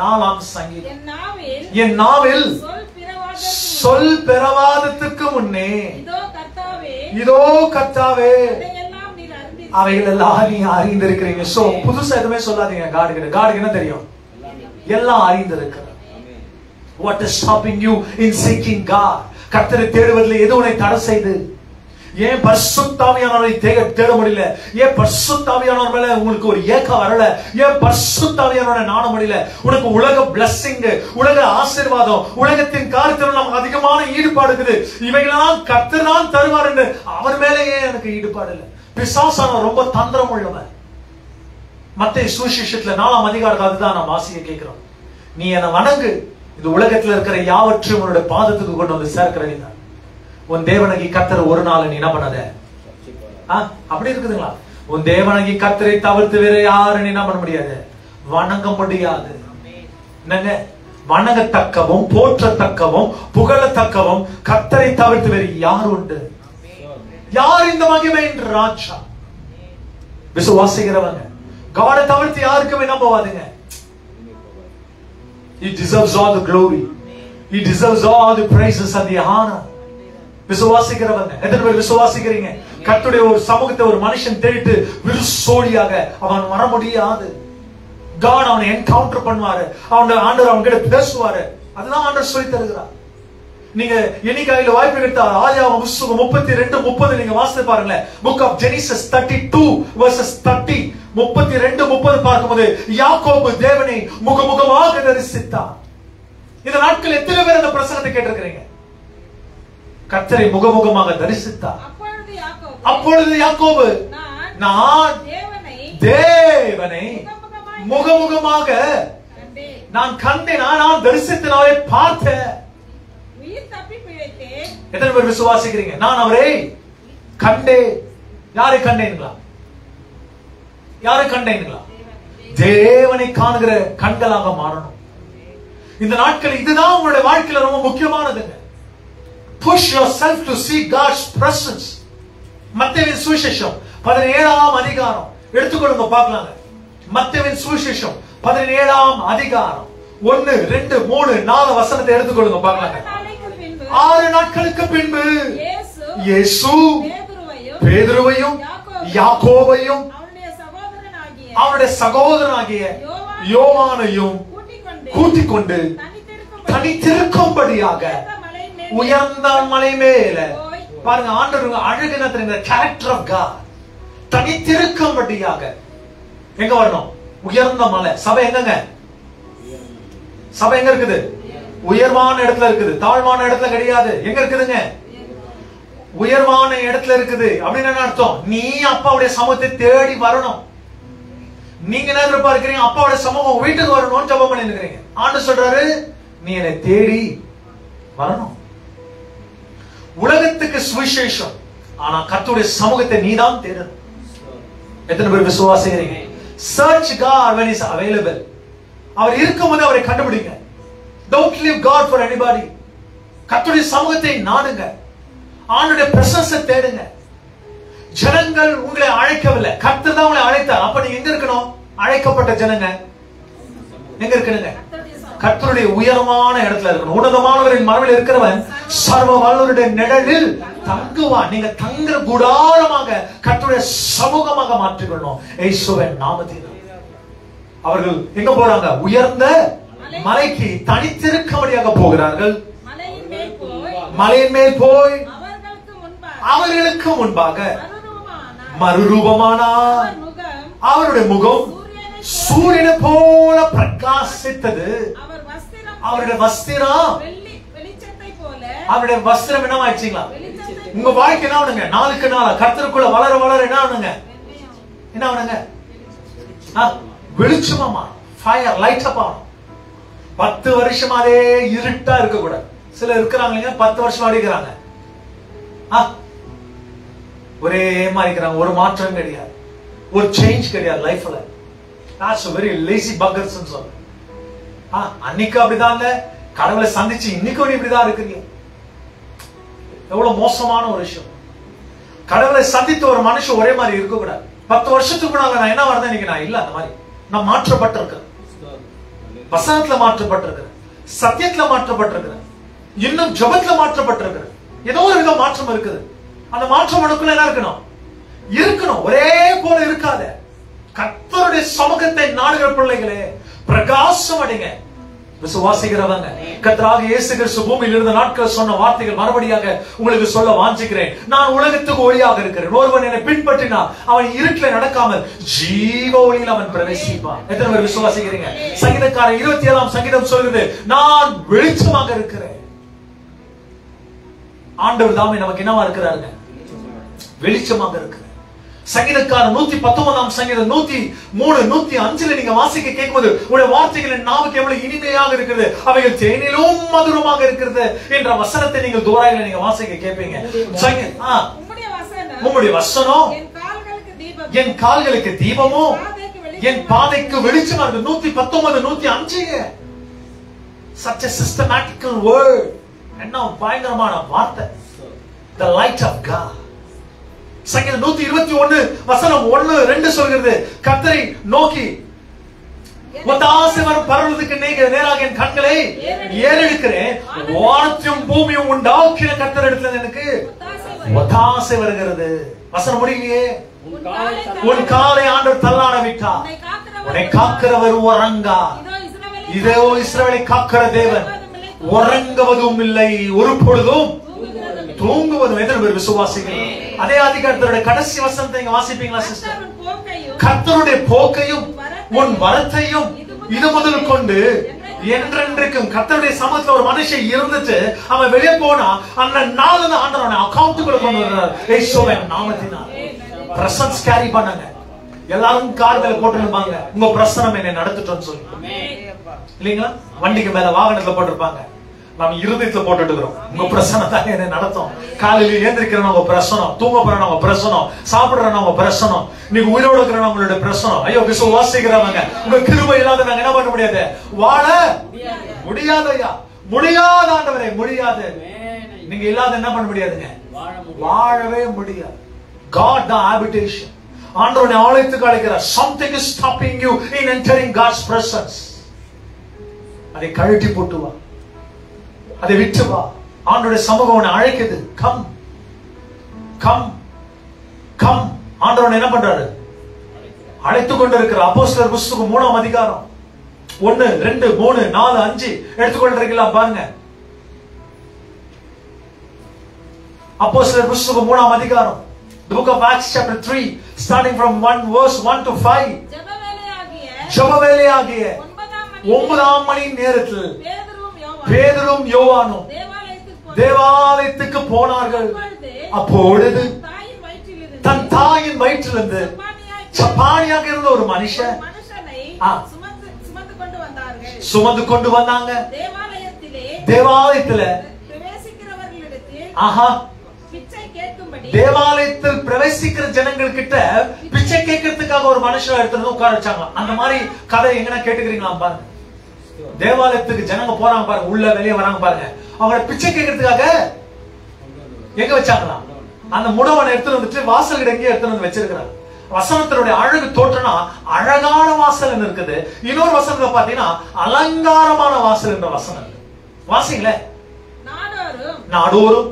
4ஆம் சங்கீதம். என் நாவில் சொல் பிறவாதத்துக்கு முன்னே இதோ கர்த்தாவே அவைகள் எல்லாம் நீ அறிந்திருக்கிறீங்க. சோ புதுசா எதுவுமே சொல்லாதீங்க. காடுக்கு என்ன தெரியும்? எல்லாம் அறிந்திருக்கிறார். What is stopping you in seeking God? கர்த்தரை தேடுவதில் எது உன்னை தடை செய்து? ஏன் பரிசுத்த ஆவியானவரை தேட முடியல? ஏன் பரிசுத்த ஆவியானவர் மேல உங்களுக்கு ஒரு ஏக்கம் வரல? ஏன் பரிசுத்த ஆவியானவரை நாட முடியல? உனக்கு உலக பிளஸிங், உலக ஆசீர்வாதம், உலகத்தின் காரியத்தில் நமக்கு அதிகமான ஈடுபாடு இருக்குது. இவைகளெல்லாம் கர்த்தர் தான் தருவார் என்று அவர் மேலேயே எனக்கு ஈடுபாடு இல்லை. பிசாசானவர் ரொம்ப தந்திரம் உள்ளவன். மத்தேயு சுவிசேஷத்துல 4ஆம் அதிகாரத்துல அதுதான் நான் வாசிக்க கேட்கிறோம். நீ என்னை வணங்கு, இந்த உலகத்துல இருக்கிற யாவற்றையும் உன்னுடைய பாதத்துக்கு கொண்டு வந்து சேர்க்கிறேன். உன் தேவனாகிய கர்த்தர் ஒரு நாள் நீ என்ன பண்ணாத? அப்படி இருக்குதுங்களா? உன் தேவனாகிய கர்த்தரை தவிர்த்து வேற யாரும் என்ன பண்ண முடியாது? வணங்க முடியாது. என்னங்க வணங்கத்தக்கவும் போற்றத்தக்கவும் புகழத்தக்கவும் கர்த்தரை தவிர்த்து வேறு யார் உண்டு? யார் இந்த மகிமையின் ராஜா? விசுவாசிக்கிறவங்க காடை தவிர்த்து யாருக்குமே நம்பவாதுங்க. He deserves all the glory. He deserves all the praises and the honor. விசுவாசிக்கிறவங்க எத்தனை பேர் விசுவாசிக்கிறீங்க? கர்த்தருடைய ஒரு சமூகத்தை ஒரு மனுஷன் தேடிட்டு விருசோடியாக அவன் வர முடியாது. God அவனை என்கவுண்டர் பண்ணுவாரு. ஆண்டவர் அவங்க கிட்ட பேசுவாரு. அதுதான் ஆண்டவர் சொல்லி தருகிறார். நீங்க எண்ணிக்கையில வாய்ப்பு கிடைத்தால் ஆதியாகமம் புத்தகம் 32:30 நீங்க வாசித்து பாருங்க. Book of Genesis 32 verses 30 32:30 பார்க்கும்போது யாக்கோபு தேவனை முகமுகமாக தரிசித்தார். இந்த நாட்கள் எத்தனை பேர் அந்த பிரசங்கத்தை கேட்டிருக்கிறீங்க? கர்த்தரை முகமுகமாக தரிசித்தார். அப்பொழுது யாக்கோபு நான் தேவனை முகமுகமாக நான் கண்டேன், நான் தரிசித்தனாலே பார்த்தேன். எத்தனை பேர் விசுவாசிக்கிறீங்க? நான் அவரை கண்டேன். யாரை கண்டேன்களா? யாரை கண்டேன்களா? தேவனை காணுகிற கண்களாக மாறணும். இந்த நாட்கள் இதுதான் உங்களுடைய வாழ்க்கையில ரொம்ப முக்கியமானதுங்க. Push yourself to see God's presence. மத்தேயுவின் சுவிசேஷம் 17ஆம் அதிகாரம் எடுத்துக்கொள்ளுங்க பார்க்கலாங்க. மத்தேயுவின் சுவிசேஷம் 17ஆம் அதிகாரம் 1, 2, 3, 4 வசனத்தை எடுத்துக்கொள்ளுங்க பார்க்கலாங்க. 6 நாட்களுக்கு பின்பு இயேசு பேதுருவையும் யாக்கோபையும் அவருடைய சகோதரனாகிய யோவானையும் கூட்டிக் கொண்டு தனித்திருக்கும்படியாக உயர்ந்த மலை மேல பாருங்க. ஆண்டவர் அழகுன கேரக்டர் ஆஃப் காட். தனித்திருக்கும்படியாக எங்க வரணும்? உயர்ந்த மலை. சபை எங்கங்க? சபை எங்க இருக்குது? உயர்வான இடத்துல இருக்குது, தாழ்வான இடத்துல கிடையாது. எங்க இருக்குதுங்க? உயர்வான இடத்துல இருக்குது. அப்படின்னு என்ன அர்த்தம்? நீ அப்பாவுடைய சமூகத்தை தேடி வரணும். நீங்க என்ன எதிர்பார்க்கிறீங்க? அப்பாவுடைய சமூகம் வீட்டுக்கு வரணும்னு ஜெபம் பண்ணி இருக்கிறீங்க. ஆண்டவர் சொல்றாரு நீ என்னை தேடி வரணும். உலகத்துக்கு சுவிசேஷம், ஆனா கர்த்தருடைய சமூகத்தை நீதான் தேடணும். எத்தனை பேர் விசுவாசிக்கிறீங்க? Search God when he is available. அவர் இருக்கும்போது அவரை கண்டுபிடிங்க. Don't leave God for anybody. கர்த்தருடைய சமூகத்தை நாடுங்க. ஆண்டவருடைய பிரசன்ஸை தேடுங்க. ஜனங்கள் உங்களை அழைக்கவில்லை, கர்த்தர் தான் உங்களை அழைத்தார். அப்ப நீங்க எங்க இருக்கணும்? அழைக்கப்பட்ட ஜனங்க எங்க இருக்கணுங்க? கர்த்தருடைய உயரமான இடத்துல இருக்கணும். உன்னதமானவரின் மரபில் இருக்கிறவன் சர்வ வல்லவருடைய நிழலில் தங்குவான். நீங்க தங்குற கூடாரமாக கர்த்தருடைய சமூகமாக மாற்றிக்கொள்ளணும். இயேசுவின் நாமத்தில் அவர்கள் எங்க போறாங்க? உயர்ந்த மலைக்கு தனித்திருக்கும்படியாக போகிறார்கள். மலையின் மேல் போய் அவர்களுக்கு முன்பாக மறுரூபமானார். அவருடைய முகம் சூரியனை போல பிரகாசித்தது. அவருடைய வஸ்திரம் அவருடைய வஸ்திரம் என்ன ஆயிடுச்சுங்களா? உங்க வாழ்க்கை என்ன ஆகுங்க? நாளுக்கு நாள் கர்த்தருக்குள்ள வளர வளர என்ன ஆகுங்க? என்ன ஆகுங்க? வெளிச்சமா ஃபயர் லைட் அப் ஆகணும். 10 வருஷமாவே இருட்டா இருக்க கூடாது. சில இருக்கிறாங்க 10 வருஷமா இருக்கிறாங்க, ஒரே மாதிரி இருக்கிறாங்க. ஒரு மாற்றம் கிடையாது, ஒரு சேஞ்ச் கிடையாது லைஃப்ல. That's a very lazy buggers ன்னு சொல்றேன். அன்னைக்கு அப்படிதான் கடவுளை சந்திச்சு இன்னைக்கு இப்படிதான் இருக்கிறீங்க. எவ்வளவு மோசமான ஒரு விஷயம். கடவுளை சந்தித்த ஒரு மனுஷன் ஒரே மாதிரி இருக்க கூடாது. 10 வருஷத்துக்கு முன்னால நான் என்ன வரதா இன்னைக்கு நான் இல்ல. அந்த மாதிரி நான் மாற்றப்பட்டிருக்கிறேன். வசனத்துல மாற்றப்பட்டிருக்கிறேன், சத்தியத்துல மாற்றப்பட்டிருக்கிறேன், இன்னும் ஜபத்துல மாற்றப்பட்டிருக்கிறேன். ஏதோ ஒரு வித மாற்றம் இருக்குது. அந்த மாற்றம் உனக்குள்ள என்ன இருக்கணும்? இருக்கணும். ஒரே போல இருக்காத. கர்த்தருடைய சமூகத்தை நாடுகிற பிள்ளைகளே பிரகாசம் அடைங்க. விசுவாசிக்கிறவங்க கர்த்தராகிய இயேசு கிறிஸ்து பூமியில் இருந்த நாட்கள் சொன்ன வார்த்தைகள் மறுபடியாக உங்களுக்கு சொல்ல வாஞ்சிக்கிறேன். நான் உலகத்துக்கு ஒளியாக இருக்கிறேன். ஒருவன் என்னை பின்பற்றினான் அவன் இருட்டில் நடக்காமல் ஜீவ ஒளியில் அவன் பிரவேசிப்பான். எத்தனை பேர் விசுவாசிக்கிறீங்க? சங்கீதக்காரன் 27ஆம் சங்கீதம் சொல்கிறது, நான் வெளிச்சமாக இருக்கிறேன். ஆண்டவர் தாமே நமக்கு என்னவா இருக்கிறாருங்க? வெளிச்சமாக இருக்கிறார். சங்கீதக்காரன் 119ஆம் சங்கீதம் 103, 105 நீங்க வாசிக்க கேட்கும்போது உடைய வார்த்தைகளின் நாவுக்கு எவ்வளவு இனிமையாக இருக்கிறது, அவைகள் தேனிலும் மதுரமாக இருக்கிறது என்ற வசனத்தை நீங்கள் தோராயில நீங்க வாசிக்க கேட்பீங்க. உம்முடைய வசனம் என் கால்களுக்கு தீபமும் என் பாதைக்கு வெளிச்சமா இருக்கு. 119, 105. Such a systematical word. என்ன பயங்கரமான வார்த்தை. The light of God. சங்கீதம் 121 வசனம் 1-2 சொல்கிறது, கர்த்தரை நோக்கி ஒத்தாசை வரும் பரவதுக்கு நேராக என் கண்களை ஏறெடுக்கிறேன். வானத்தையும் பூமியும் உண்டாக்கின கர்த்தர் இடத்துல எனக்கு ஒத்தாசை வருகிறது. வசனம் முடியலையே. உன் காலை ஆண்டவர் தள்ளாட விட்டார், உன்னை காக்கிறவர் உறங்கா. இதோ இஸ்ரவேலை காக்கிற தேவன் உறங்குவதும் இல்லை, ஒரு பொழுதும் தூங்குவதும். எத்தனை பேர் விசுவாசிகள்? அதே அதிகாரத்தோட கடைசி வசனத்தை இங்க வாசிப்பீங்களா சிஸ்டர்? கர்த்தருடைய போக்கையும் உன் வரத்தையும் இது முதல் கொண்டு என்றென்றைக்கும். கர்த்தருடைய சமூகத்துல ஒரு மனுஷன் இருந்துட்டு அவன் வெளியே போனா அந்த நாள் ஆண்டவனை அக்கௌண்ட்டுக்குள்ள கொண்டு வர்றார். இயேசுவின் நாமத்தினால் பிரசன்ஸ் கேரி பண்ணாங்க. எல்லாரும் கார் மேல போட்டுருப்பாங்க, உங்க பிரசனம் என்னை நடத்திட்டோம்னு சொல்லி இல்லீங்களா? வண்டிக்கு மேல வாகனத்துல போட்டிருப்பாங்க, நாம் இருதயத்துல போட்டுட்டு இருக்கிறோம், உங்க பிரசனம் தான் என்னை நடத்தும். காலையில ஏந்திரிக்கிறோம் உங்க பிரசனம், தூங்க போறோம் உங்க பிரசனம், சாப்பிடுறோம் உங்க பிரசனம், நீங்க உயிரோடு இருக்கிறோம் உங்களுடைய பிரசனம். ஐயோ விசுவாசிக்கிறவங்க உங்க கிருபை இல்லாத நாங்க என்ன பண்ண முடியாது, வாழ முடியாது. ஐயா முடியாத ஆண்டவரே, முடியாது. நீங்க இல்லாத என்ன பண்ண முடியாதுங்க, வாழவே முடியாது. God the habitation. ஆண்டவருடைய ஆலயத்துக்கு அழைக்கிறார். Something is stopping you in entering God's presence. அதை கழட்டி போட்டு வா, அதை விட்டு வா. ஆண்டவருடைய சமூகம் உன்னை அழைக்குது. Come come come. ஆண்டவர் என்ன பண்றாரு, அழைத்து கொண்டிருக்கிற. அப்போஸ்தலர் புத்தகம் 3ஆம் அதிகாரம் 1, 2, 3, 4, 5 எடுத்துக்கொள்றீங்களா பாருங்க. அப்போஸ்தலர் புத்தகம் 3ஆம் அதிகாரம், the book of Acts chapter 3 starting from 1 verse 1 to 5. ஜெபவேளையாகிய 9ஆம் மணி நேரத்தில் பேதுரும் யோவானும் தேவாலயத்துக்கு போனார்கள். அப்பொழுது தன் தாயின் வயிற்றிலிருந்து சப்பானியாக இருந்த ஒரு மனுஷன் சுமந்து கொண்டு வந்தாங்க. தேவாலயத்தில் தேவாலயத்தில் பிரவேசிக்கிற ஜனங்கள் கிட்ட பிச்சை கேட்கறதுக்காக ஒரு மனுஷன் எடுத்து உட்கார வச்சாங்க. அந்த மாதிரி கதை எங்கன்னா கேட்டுக்கிறீங்களா பாருங்க. தேவாலயத்துக்கு ஜனங்க போறாங்க பாருங்க, உள்ள வெளியே வராங்க பாருங்க. அவங்கள பிச்சை கேட்கறதுக்காக எங்க வச்சாங்களா, அந்த முடவனை எடுத்துட்டு வந்துட்டு வாசல் கிட்ட எங்கேயே எடுத்துட்டு வந்து வச்சிருக்கிறாங்க. வசனத்தினுடைய அழகு தோற்றனா அழகான வாசல் இருக்குது. இன்னொரு வசனத்துல பாத்தீங்கன்னா அலங்காரமான வாசல் என்ற வசனம். வாசிங்களே, நாடோறும்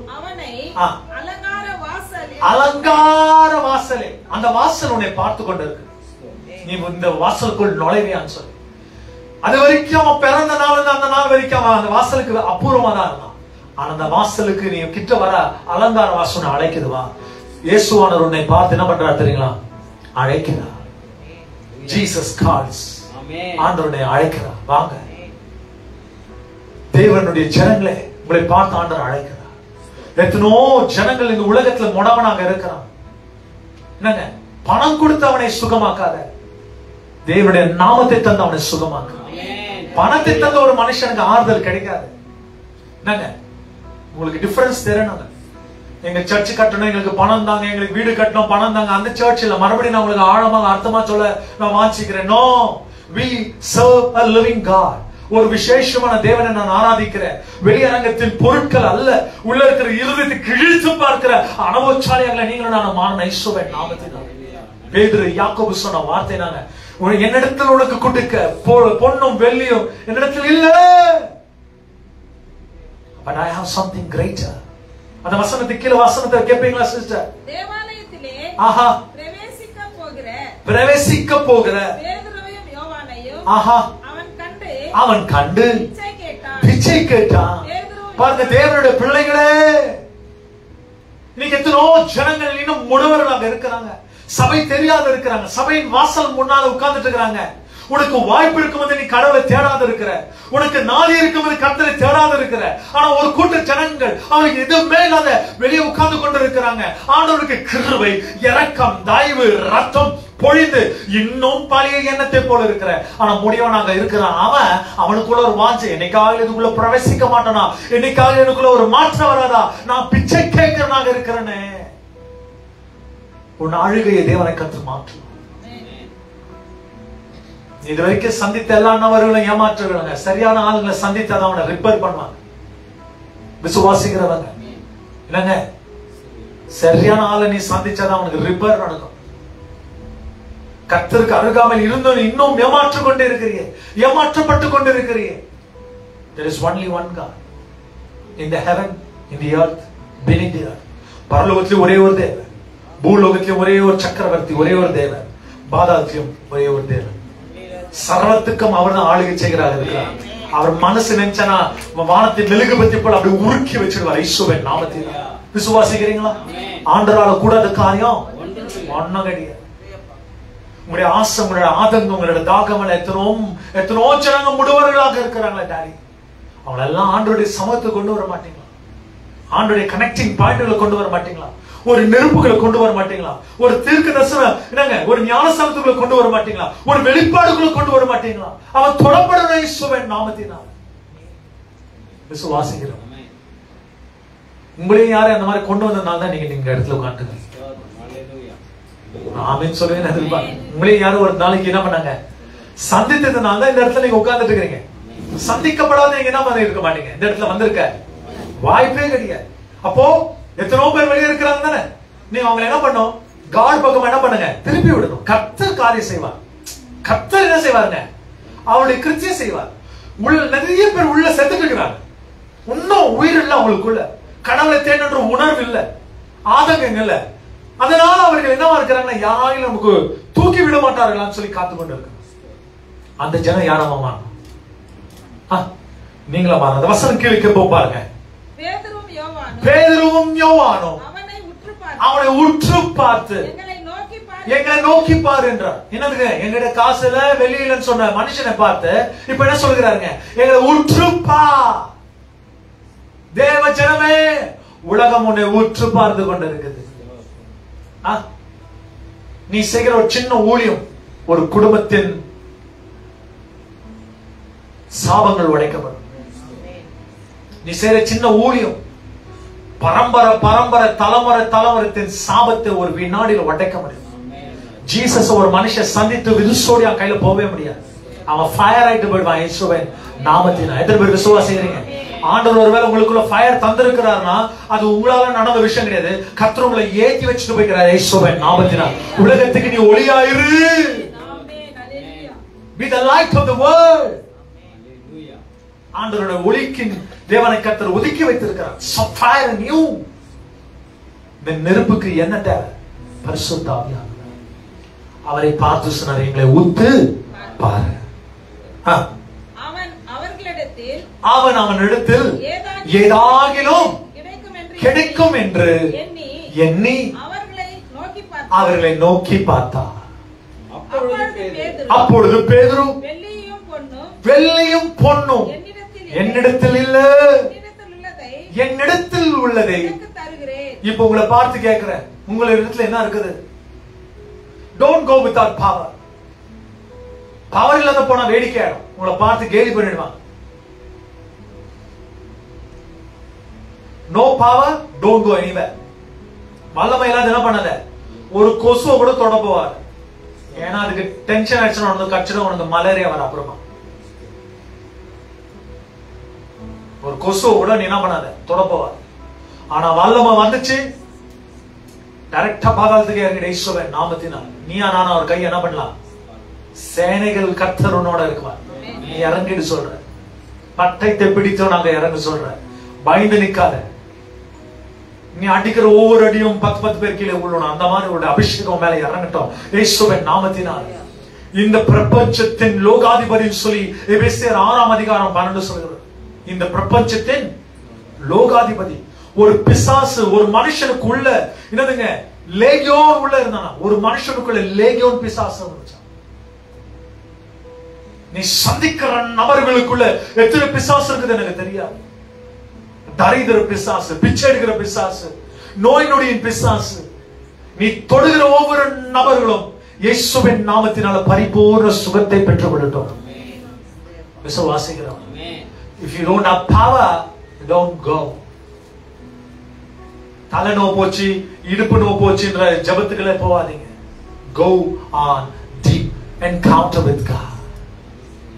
அலங்கார வாசலே. அந்த வாசல் உன்னை பார்த்து கொண்டு இருக்கு, நீ இந்த வாசலுக்குள் நுழைவியான்னு சொல்லி. அது வரைக்கும் அவன் பிறந்த நாள், அந்த நாள் வரைக்கும் அவன் அந்த வாசலுக்கு அபூர்வமா தான் இருந்தான். ஆனா அந்த வாசலுக்கு நீ கிட்ட வர அலங்கார வாசல் அழைக்குதுவா. இயேசுவானவர் உன்னை பார்த்து என்ன பண்றாரு தெரியுங்களா, அழைக்கிறார். Jesus calls. ஆண்டவரை அழைக்கிறார், வாங்க. தேவனுடைய ஜனங்களே, உங்களை பார்த்து ஆண்டவர் அழைக்கிறார். எத்தனோ ஜனங்கள் இந்த உலகத்துல முடவனாக இருக்கிறான். என்னங்க, பணம் கொடுத்து அவனை சுகமாக்காத, தேவனுடைய நாமத்தை தந்து அவனை சுகமாக்க. பணத்தை தந்த ஒரு மனுஷனுக்கு ஆறுதல் கிடைக்காது. என்னங்க, உங்களுக்கு டிஃபரன்ஸ் தெரியணும். எங்க சர்ச் கட்டணும், எங்களுக்கு பணம் தாங்க, எங்களுக்கு வீடு கட்டணும், பணம் தாங்க. அந்த சர்ச் இல்ல. மறுபடியும் நான் உங்களுக்கு ஆழமாக அர்த்தமா சொல்ல நான் வாஞ்சிக்கிறேன். No, we serve a living God. ஒரு விசேஷமான தேவனை நான் ஆராதிக்கிறேன். வெளியரங்கத்தின் பொருட்கள் அல்ல, உள்ள இருக்கிற இருதயத்தை கிழித்து பார்க்கிற அனுபவசாலியாக நீங்களும் நான் மாறன இயேசுவின் நாமத்தினால். பேதுரு யாக்கோபு சொன்ன வார்த்தை, நாங்க என்னிடத்தில் உனக்கு கொடுக்க பொன்னும் வெள்ளியும் என்னிடத்தில் இல்ல, but I have something greater. அந்த வசனத்துக்கு கீழ வசனத்தை கேட்பீங்களா சிஸ்டர்? தேவாலயத்திலே ஆஹா பிரவேசிக்க போகிற பேதுருவையும் யோவானையும் ஆஹா அவன் கண்டு பிச்சை கேட்டான். பாருங்க, தேவனுடைய பிள்ளைகளே, இன்னைக்கு எத்தனோ ஜனங்கள் இன்னும் முடவர்களாக இருக்கிறாங்க. சபை தெரியாத இருக்கிறாங்க. சபையின் வாசல் முன்னால உட்கார்ந்துட்டு இருக்கிறாங்க. உனக்கு வாய்ப்பு இருக்கும்போது நீ கடவுளை தேடாத இருக்கிற, உனக்கு நாளை இருக்கும்போது கர்த்தரை தேடாத இருக்கிற. ஆனா ஒரு கூட்ட ஜனங்கள் அவருக்கு எதுவுமே இல்லாத வெளியே உட்கார்ந்து கொண்டு இருக்கிறாங்க. ஆண்டவருக்கு கிருபை, இரக்கம், தயவு, ரத்தம் பொழிந்து இன்னும் பழைய எண்ணத்தை போல இருக்கிற. ஆனா முடியவனாக இருக்கிறான். அவனுக்குள்ள ஒரு வாஞ்சை, என்னைக்காக இதுக்குள்ள பிரவேசிக்க மாட்டானா, என்னைக்காக எனக்குள்ள ஒரு மாற்றம் வராதா, நான் பிச்சை கேட்கிறனாக இருக்கிறேனே. உன் அழுகையை தேவனை கற்று மாற்று. இது வரைக்கும் சந்தித்த எல்லா நபர்களும் ஏமாற்றுகிறாங்க. சரியான ஆளுங்களை சந்தித்தாதான் அவனை ரிப்பேர் பண்ணுவாங்க. விசுவாசிக்கிறவங்க இல்லங்க, சரியான ஆளை நீ சந்திச்சாதான் அவனுக்கு ரிப்பேர் நடக்கும். கர்த்தருக்கு அருகாமல் இருந்தோம் இன்னும் ஏமாற்றிக் கொண்டே இருக்கிறீங்க, ஏமாற்றப்பட்டு கொண்டு இருக்கிறீங்க. There is only one God in the heaven, in the earth, beneath the earth. பரலோகத்திலே ஒரே ஒரு தேவன், பூலோகத்திலே ஒரே ஒரு சக்கரவர்த்தி, ஒரே ஒரு தேவன், பாதாளத்திலும் ஒரே ஒரு தேவன். சர்வத்துக்கும் அவர் தான் ஆளுகை செய்கிறார் இருக்கிறார். அவர் மனசு நினைச்சனா வானத்தை மெழுகுபத்தி போல அப்படி உருக்கி வச்சிருவார் இயேசுவின் நாமத்தில். விசுவாசிக்கிறீங்களா? ஆண்டவரால கூடாத காரியம் ஒண்ணும் கிடையாது. உங்களுடைய ஆசை, உங்களுடைய ஆதங்கம், உங்களுடைய தாகம் எத்தனோ ஜனங்க முடுவர்களாக இருக்கிறாங்களே டாடி, அவங்கள எல்லாம் ஆண்டவருடைய சமூகத்தை கொண்டு வர மாட்டீங்களா? ஆண்டவருடைய கனெக்டிங் பாயிண்ட்களை கொண்டு வர மாட்டீங்களா? ஒரு நெருப்புகளை கொண்டு வர மாட்டீங்களா? ஒரு தீர்க்க தரிசனம் என்னங்க, ஒரு ஞானஸ்தானத்துக்குள்ள கொண்டு வர மாட்டீங்களா? ஒரு வெளிப்பாடுகளை கொண்டு வர மாட்டீங்களா? அவன் தொடப்பட இயேசுவின் நாமத்தினால் விசுவாசிக்கிறோம். உங்களையும் யாரும் அந்த மாதிரி கொண்டு வந்ததுனால தான் நீங்க இடத்துல உட்காந்துங்க. ஆமீன் சொல்லுங்க. உங்களையும் யாரும் ஒரு நாளைக்கு என்ன பண்ணாங்க, சந்தித்ததுனால தான் இந்த இடத்துல நீங்க உட்கார்ந்துட்டு இருக்கீங்க. சந்திக்கப்படாத நீங்க என்ன பண்ணி இருக்க மாட்டீங்க, இந்த இடத்துல வந்திருக்க வாய்ப்பே கிடையாது. அப்போ எத்தனோ பேர் வெளியே இருக்கிறாங்க தானே, நீங்க அவங்க என்ன பண்ணும், காட் பக்கம் என்ன பண்ணுங்க, திருப்பி விடணும். கர்த்தர் காரியம் செய்வார். கர்த்தர் என்ன செய்வாருங்க, அவருடைய கிருத்தியம் செய்வார். நிறைய பேர் உள்ள செத்துட்டு இருக்கிறாங்க, இன்னும் உயிர் இல்ல, அவங்களுக்குள்ள கடவுளை தேடுன்ற உணர்வு இல்ல, ஆதங்கம் இல்ல. அதனால அவர்கள் என்னவா இருக்கிறாங்கன்னா, யாரையும் நமக்கு தூக்கி விட மாட்டார்களான்னு சொல்லி காத்து கொண்டு இருக்க. அந்த ஜனம் யாராமா நீங்களா மாற. அந்த வசனம் கீழே பாருங்க. பேதுருவும் யோவானும் அவனை உற்று பார்த்து எங்களை நோக்கி பாரு என்றார். என்னதுங்க, எங்களுடைய காசுல வெளியில சொன்ன மனுஷனை பார்த்து இப்ப என்ன சொல்கிறாருங்க, எங்களை உற்று பார். தேவ ஜனமே, உலகம் உன்னை உற்று பார்த்து கொண்டு இருக்குது. நீ செய்கிற ஒரு சின்ன ஊழியம் ஒரு குடும்பத்தின் சாபங்கள் உடைக்கப்படும். நீ செய்யற சின்ன ஊழியம் பரம்பரை பரம்பரை தலைமுறை தலைமுறைத்தின் சாபத்தை ஒரு வினாடியில் உடைக்க முடியும். ஜீசஸ் ஒரு மனுஷன் சந்தித்து விதுசோடியா கையில போகவே முடியாது. அவன் ஃபயர் ஆயிட்டு போயிடுவான் இயேசுவின் நாமத்தினால். எத்தனை பேர் விசுவாசிக்கிறீங்க? ஆண்டவர் ஒருவேளை உங்களுக்குள்ள ஃபயர் தந்திருக்கிறார்னா அது உங்களால நடந்த விஷயம் கிடையாது. கர்த்தர் உங்களை ஏத்தி வச்சுட்டு போய்க்கிறார் இயேசுவின் நாமத்தினால். உலகத்துக்கு நீ ஒளியாயிரு. Be the light of the world. ஆண்டவருடைய ஒளிக்கின் தேவனை கர்த்தர் ஒதுக்கி வைத்திருக்கிறார். Fire in you. இந்த நெருப்புக்கு என்ன தேவை? பரிசுத்த ஆவியானவர். அவரை பார்த்து சொன்னார், எங்களை ஊத்து பாரு. அவன் அவனிடத்தில் ஏதாகிலும் கிடைக்கும் என்று எண்ணி அவர்களை நோக்கி பார்த்தார். அப்பொழுது பேதுரு, வெள்ளியும் பொன்னும் என்னிடத்தில் இல்ல, என்னிடத்தில் உள்ளதை இப்ப உங்களை பார்த்து கேட்கிறேன், உங்களை இடத்துல என்ன இருக்குது? Don't go without power. Power இல்லாத போனா வேடிக்கை ஆடும், உங்களை பார்த்து கேலி பண்ணிடுவாங்க. No power, don't go anywhere. வல்லமை இல்லாத என்ன பண்ணல, ஒரு கொசுவை கூட தொட போவார். ஏன்னா அதுக்கு டென்ஷன் ஆயிடுச்சுன்னா உனக்கு கச்சிடும், உனக்கு மலேரியா வர. அப்புறமா ஒரு கொசுவை கூட நீ என்ன பண்ணாத, தொட போவார். ஆனா வல்லமை வந்துச்சு, டைரக்டா பாதாளத்துக்கு இறங்கிட இயேசுவின் நாமத்தினால். நீயா நானா ஒரு கை என்ன பண்ணலாம், சேனைகள் கர்த்தர் உன்னோட இருக்குவார். நீ இறங்கிட்டு சொல்ற, பட்டயத்தை பிடித்தோ நாங்க இறங்க சொல்ற, பயந்து நிக்காத. நீ அடிக்கிற ஒவ்வொரு அடியும் 10 பேர் கீழே உள்ளணும். அந்த மாதிரி ஒரு அபிஷேகம் மேல இறங்கட்டும் இயேசுவின் நாமத்தினால். இந்த பிரபஞ்சத்தின் லோகாதிபதி சொல்லி எபேசியர் 6:12 சொல்கிறது. இந்த பிரபஞ்சத்தின் லோகாதிபதி ஒரு பிசாசு ஒரு மனுஷனுக்குள்ள என்னதுங்க, லேகியோன் உள்ள இருந்தானா, ஒரு மனுஷனுக்குள்ள லேகியோன் பிசாசு வந்துச்சு. நீ சந்திக்கிற நபர்களுக்குள்ள எத்தனை பிசாசு இருக்குது எனக்கு தெரியாது. தரித்திர பிசாசு, பிச்சை எடுக்கிற பிசாசு, நோய் நொடியின் பிசாசு. நீ தொடுகிற ஒவ்வொரு நபர்களும் இயேசுவின் நாமத்தினால பரிபூர்ண சுகத்தை பெற்றுக்கொள்ளட்டும். விசுவாசிக்கிறோம். If you don't have power, don't go. தலை நோ போச்சு, இடுப்பு no போச்சுன்ற ஜபத்துக்களே போவாதீங்க. Go on deep encounter with God.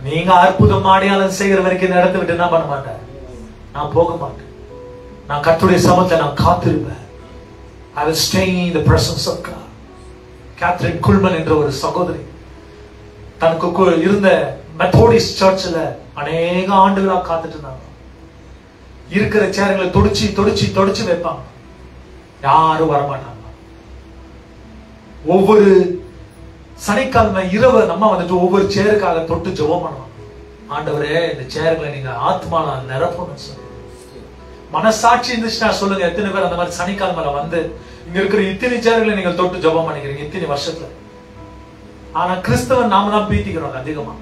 நீங்க அற்புதம் அடையாளம் செய்கிற வரைக்கும் இந்த இடத்தை விட்டு என்ன பண்ண மாட்டேன், நான் போக மாட்டேன். நான் கர்த்தருடைய சமூகத்துல நான் காத்திருப்பேன். I will stay in the presence of God. Catherine Kuhlman என்ற ஒரு சகோதரி தனக்கு இருந்த மெத்தோடிஸ்ட் சர்ச்சில் அநேக ஆண்டுகளா காத்துட்டு இருந்தாங்க. இருக்கிற சேர்களை தொடிச்சு தொடிச்சு தொடிச்சு வைப்பாங்க, யாரும் வரமாட்டாங்க. ஒவ்வொரு சனிக்கிழமை இரவு நம்ம வந்துட்டு ஒவ்வொரு சேருக்காக தொட்டு ஜெபம் பண்ணுவாங்க. ஆண்டவரே, இந்த சேர்களை நீங்க ஆத்மால நிரப்பணும் சொல்லி. மனசாட்சி இருந்துச்சுன்னா சொல்லுங்க, எத்தனை பேர் அந்த மாதிரி சனிக்கிழமையில வந்து இங்க இருக்கிற இத்தனை சேர்களை நீங்க தொட்டு ஜெபம் பண்ணிக்கிறீங்க இத்தனை வருஷத்துல? ஆனா கிறிஸ்தவன் நாம தான் பீத்திக்கிறோம் அதிகமா.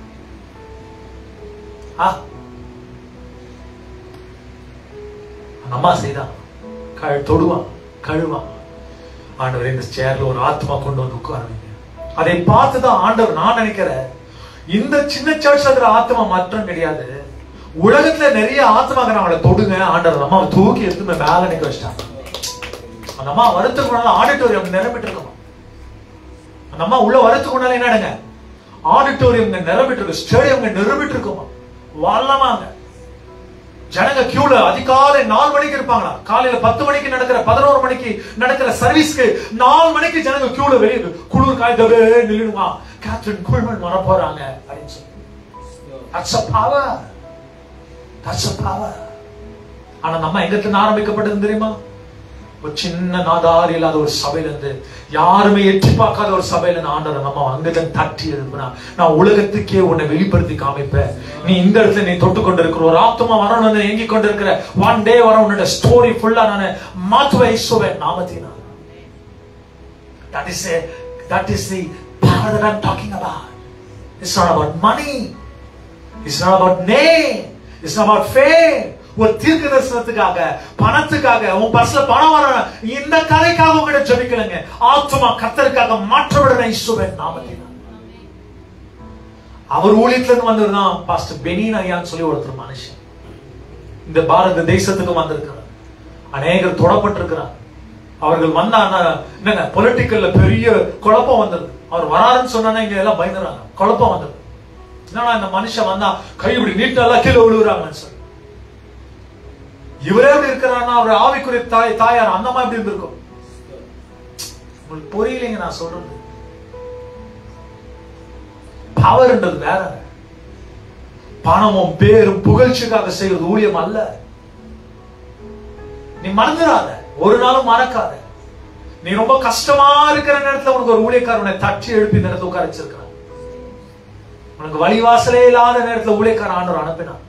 அம்மா செய்தான், தொடுவான் கழுவான். ஆண்டவர் இந்த சேர்ல ஒரு ஆத்மா கொண்டு வந்து உட்காருவீங்க. அதை பார்த்துதான் ஆண்டவர், நான் நினைக்கிறேன் இந்த சின்ன சர்ச் இருக்கிற ஆத்மா மாத்திரம் கிடையாது, உலகத்துல நிறைய ஆத்மாக்கள் அவங்களை தொடுங்க. ஆண்டவர் அம்மாவை தூக்கி எடுத்து மேல நிக்க வச்சிட்டாங்க. அந்த அம்மா வரத்துக்கு முன்னால ஆடிட்டோரியம் நிரம்பிட்டு இருக்கணும். அந்த அம்மா உள்ள வரத்துக்கு முன்னால என்னடுங்க, ஆடிட்டோரியம் நிரம்பிட்டு இருக்கு, ஸ்டேடியம் நிரம்பிட்டு இருக்குமா, வல்லமாங்க. ஜனங்க கியூல அதிகாலை 4 மணிக்கு இருப்பாங்களா, காலையில 10 மணிக்கு நடக்கிற 11 மணிக்கு நடக்கிற சர்வீஸ்க்கு 4 மணிக்கு ஜனங்க கியூல வெளியே குளிர் காய்தவே நில்லுமா, கேத்ரின் குல்மன் வர போறாங்க அப்படின்னு சொல்லி. That's a power. That's a power. ஆனா நம்ம எங்கிட்ட ஆரம்பிக்கப்பட்டது தெரியுமா? ஒரு சின்ன நாதாரி இல்லாத ஒரு சபையில இருந்து, யாருமே எட்டி பார்க்காத ஒரு சபையில இருந்து ஆண்டவர் நம்ம அங்கதான் தட்டி எழுப்புனா, நான் உலகத்துக்கே உன்னை வெளிப்படுத்தி காமிப்பேன். நீ இந்த இடத்துல நீ தொட்டு கொண்டு இருக்கிற ஒரு ஆத்மா வரணும்னு ஏங்கி கொண்டு இருக்கிற, ஒன் டே வர உன்னோட ஸ்டோரி ஃபுல்லா நான் மாற்றுவேன் இயேசுவின் நாமத்தினால். That is the power that I'm talking about. It's not about money. It's not about name. It's not about fame. ஒரு தீர்க்க தரிசனத்துக்காக, பணத்துக்காக, உன் பர்ஸ்ல பணம் வர இந்த கதைக்காக உங்ககிட்ட ஜெபிக்கலங்க. ஆத்மா கர்த்தருக்காக மாற்றப்படணும் இயேசுவின் நாமத்தினால். அவர் ஊழியத்துல இருந்து வந்ததுதான் பாஸ்டர் பெனின் ஐயான்னு சொல்லி ஒருத்தர் மனுஷன் இந்த பாரத தேசத்துக்கு வந்திருக்கிறார். அநேகர் தொடப்பட்டிருக்கிறார். அவர்கள் வந்தா என்னங்க, பொலிட்டிக்கல்ல பெரிய குழப்பம் வந்தது. அவர் வராருன்னு சொன்னா இங்க எல்லாம் பயந்துறாங்க, குழப்பம் வந்தது. என்னன்னா இந்த மனுஷன் வந்தா கை இப்படி நீட்டெல்லாம் கீழே விழுகுறாங்கன்னு சொல்லி. இவரே எப்படி இருக்கிறாருன்னா அவர் ஆவிக்குரிய தாயார் அந்த மாதிரி எப்படி இருந்திருக்கும் உங்களுக்கு புரியலைங்க நான் சொல்றது. பவர்ன்றது வேற. பணமும் பேரும் புகழ்ச்சிக்காக செய்வது ஊழியம் அல்ல. நீ மறந்துடாத, ஒரு நாளும் மறக்காத. நீ ரொம்ப கஷ்டமா இருக்கிற நேரத்துல உனக்கு ஒரு ஊழியக்காரனை தட்டி எழுப்பி நேரத்தை உட்கார வச்சிருக்கிறான். உனக்கு வழிவாசலே இல்லாத நேரத்துல ஊழியக்காரன் ஆண்டவர் அனுப்பினான்.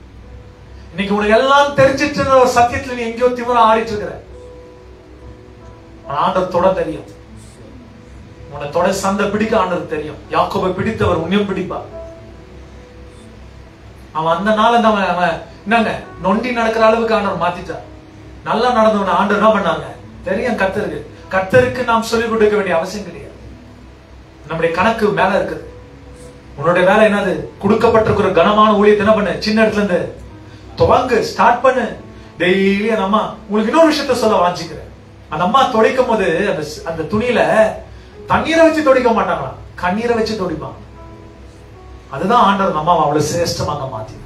இன்னைக்கு உனக்கு எல்லாம் தெரிஞ்சிட்டு ஒரு சத்தியத்துல நீ எங்கேயோ திமிர ஆடிட்டு இருக்கிற, ஆண்டவர் தொட தெரியும். உன்னை தொட சந்தை பிடிக்க ஆண்டவர் தெரியும். யாக்கோபை பிடித்தவர் உன்னையும் பிடிப்பார். அவன் அந்த நாள் அவன் என்னங்க நொண்டி நடக்கிற அளவுக்கு ஆண்டவர் மாத்திட்டார். நல்லா நடந்தவன ஆண்டவர் என்ன பண்ணாங்க தெரியும். கர்த்தருக்கு நாம் சொல்லிக் கொடுக்க வேண்டிய அவசியம் கிடையாது. நம்முடைய கணக்கு மேல இருக்குது. உன்னுடைய வேலை என்னது? கொடுக்கப்பட்டிருக்கிற கனமான ஊழியத்தை என்ன பண்ணு, சின்ன இடத்துல இருந்து துவங்கு, ஸ்டார்ட் பண்ணு. டெய்லி அந்த அம்மா உங்களுக்கு இன்னொரு விஷயத்த சொல்ல வாஞ்சிக்கிறேன். அந்த அம்மா துடைக்கும் போது அந்த துணியில தண்ணீரை வச்சு துடைக்க மாட்டாங்களா, கண்ணீரை வச்சு துடைப்பாங்க. அதுதான் ஆண்டவர் அம்மா அவ்வளவு சிரேஷ்டமாக மாத்தி.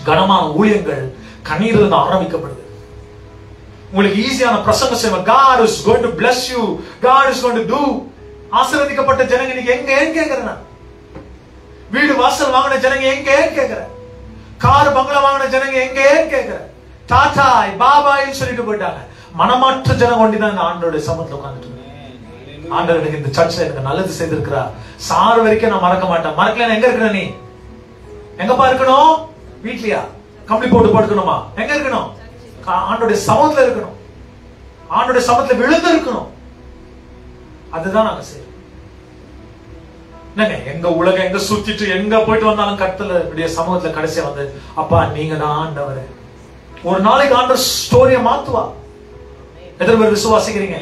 கனமான ஊழியங்கள் கண்ணீர்ல இருந்து ஆரம்பிக்கப்படுது. உங்களுக்கு ஈஸியான பிரசங்கம் செய்வாங்க. God is going to bless you. God is going to do. ஆசீர்வதிக்கப்பட்ட ஜனங்க இன்னைக்கு எங்க கேக்குறேன். வீடு வாசல் வாங்கின ஜனங்க எங்க கேக்குற, கார் பங்களா வாங்கின ஜனங்க எங்க கேக்குற, டாடாய் பாபாய் சொல்லிட்டு போயிட்டாங்க. மனமாற்ற ஜனம் ஒண்டிதான் இந்த ஆண்டோட சமத்துல உட்கார்ந்துட்டு. ஆண்டவர் எனக்கு இந்த சர்ச்ல எனக்கு நல்லது செய்திருக்கிறா, சார் வரைக்கும் நான் மறக்க மாட்டேன். மறக்கல எங்க இருக்கிற நீ? எங்கப்பா இருக்கணும்? வீட்லயா கம்பளி போட்டு படுக்கணுமா? எங்க இருக்கணும்? ஆண்டோட சமத்துல இருக்கணும். ஆண்டோட சமத்துல விழுந்து இருக்கணும். அதுதான் நாங்க செய்யறோம். எங்க உலகம் எங்க சுத்திட்டு எங்க போயிட்டு வந்தாலும் கர்த்தருடைய சமூகத்துல கடைசியா வந்து, அப்பா நீங்க தான் ஆண்டவரே. ஒரு நாளைக்கு ஆண்டவர் ஸ்டோரிய மாத்துவா. எத்தனை பேர் விசுவாசிக்கிறீங்க?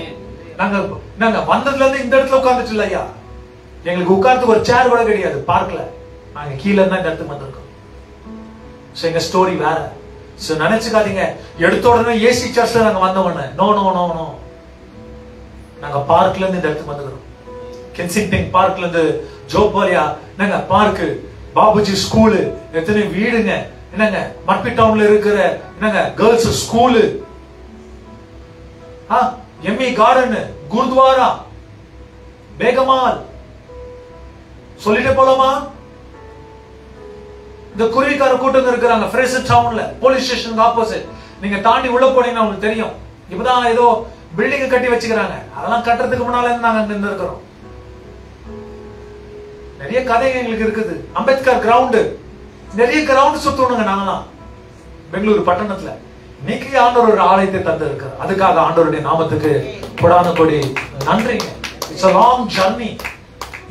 நாங்க வந்ததுல இருந்து இந்த இடத்துல உட்கார்ந்துட்டு இல்லையா, எங்களுக்கு உட்கார்ந்து ஒரு சேர் கூட கிடையாது பார்க்கல. நாங்க கீழே இருந்தா இந்த இடத்துக்கு வந்திருக்கோம். எங்க ஸ்டோரி வேற. நினைச்சுக்காதீங்க எடுத்த உடனே ஏசி சர்ச்ல நாங்க வந்தோம். No no no no. நாங்க பார்க்ல இருந்து இந்த இடத்துக்கு வந்துக்கிறோம். கென்சிங்டன் பார்க்ல இருந்து ஜோபாலியா நாங்க பார்க்கு, பாபுஜி ஸ்கூலு, எத்தனை வீடுங்க என்னங்க, மட்பி டவுன்ல இருக்கிற என்னங்க girls school, Emmy garden, gurdwara, பேகமால், சொல்லிட்டே போலாமா? இந்த குருவிக்கார கூட்டங்க இருக்கிறாங்க ஃப்ரேசர் டவுன்ல, போலீஸ் ஸ்டேஷனுக்கு ஆப்போசிட். நீங்க தாண்டி உள்ள போனீங்கன்னா உங்களுக்கு தெரியும். இப்பதான் ஏதோ பில்டிங் கட்டி வச்சுக்கிறாங்க. அதெல்லாம் கட்டுறதுக்கு முன்னால நாங்க நின்று இருக்கிறோம். நிறைய கதைங்க எங்களுக்கு இருக்குது. அம்பேத்கர் கிரவுண்ட், நிறைய கிரவுண்ட் சுத்தணுங்க நாங்களாம் பெங்களூர் பட்டணத்துல. இன்னைக்கு ஆண்டவர் ஒரு ஆலயத்தை தந்து இருக்கிறார். அதுக்காக ஆண்டவருடைய நாமத்துக்கு கொடான கொடி நன்றிங்க. It's a long journey.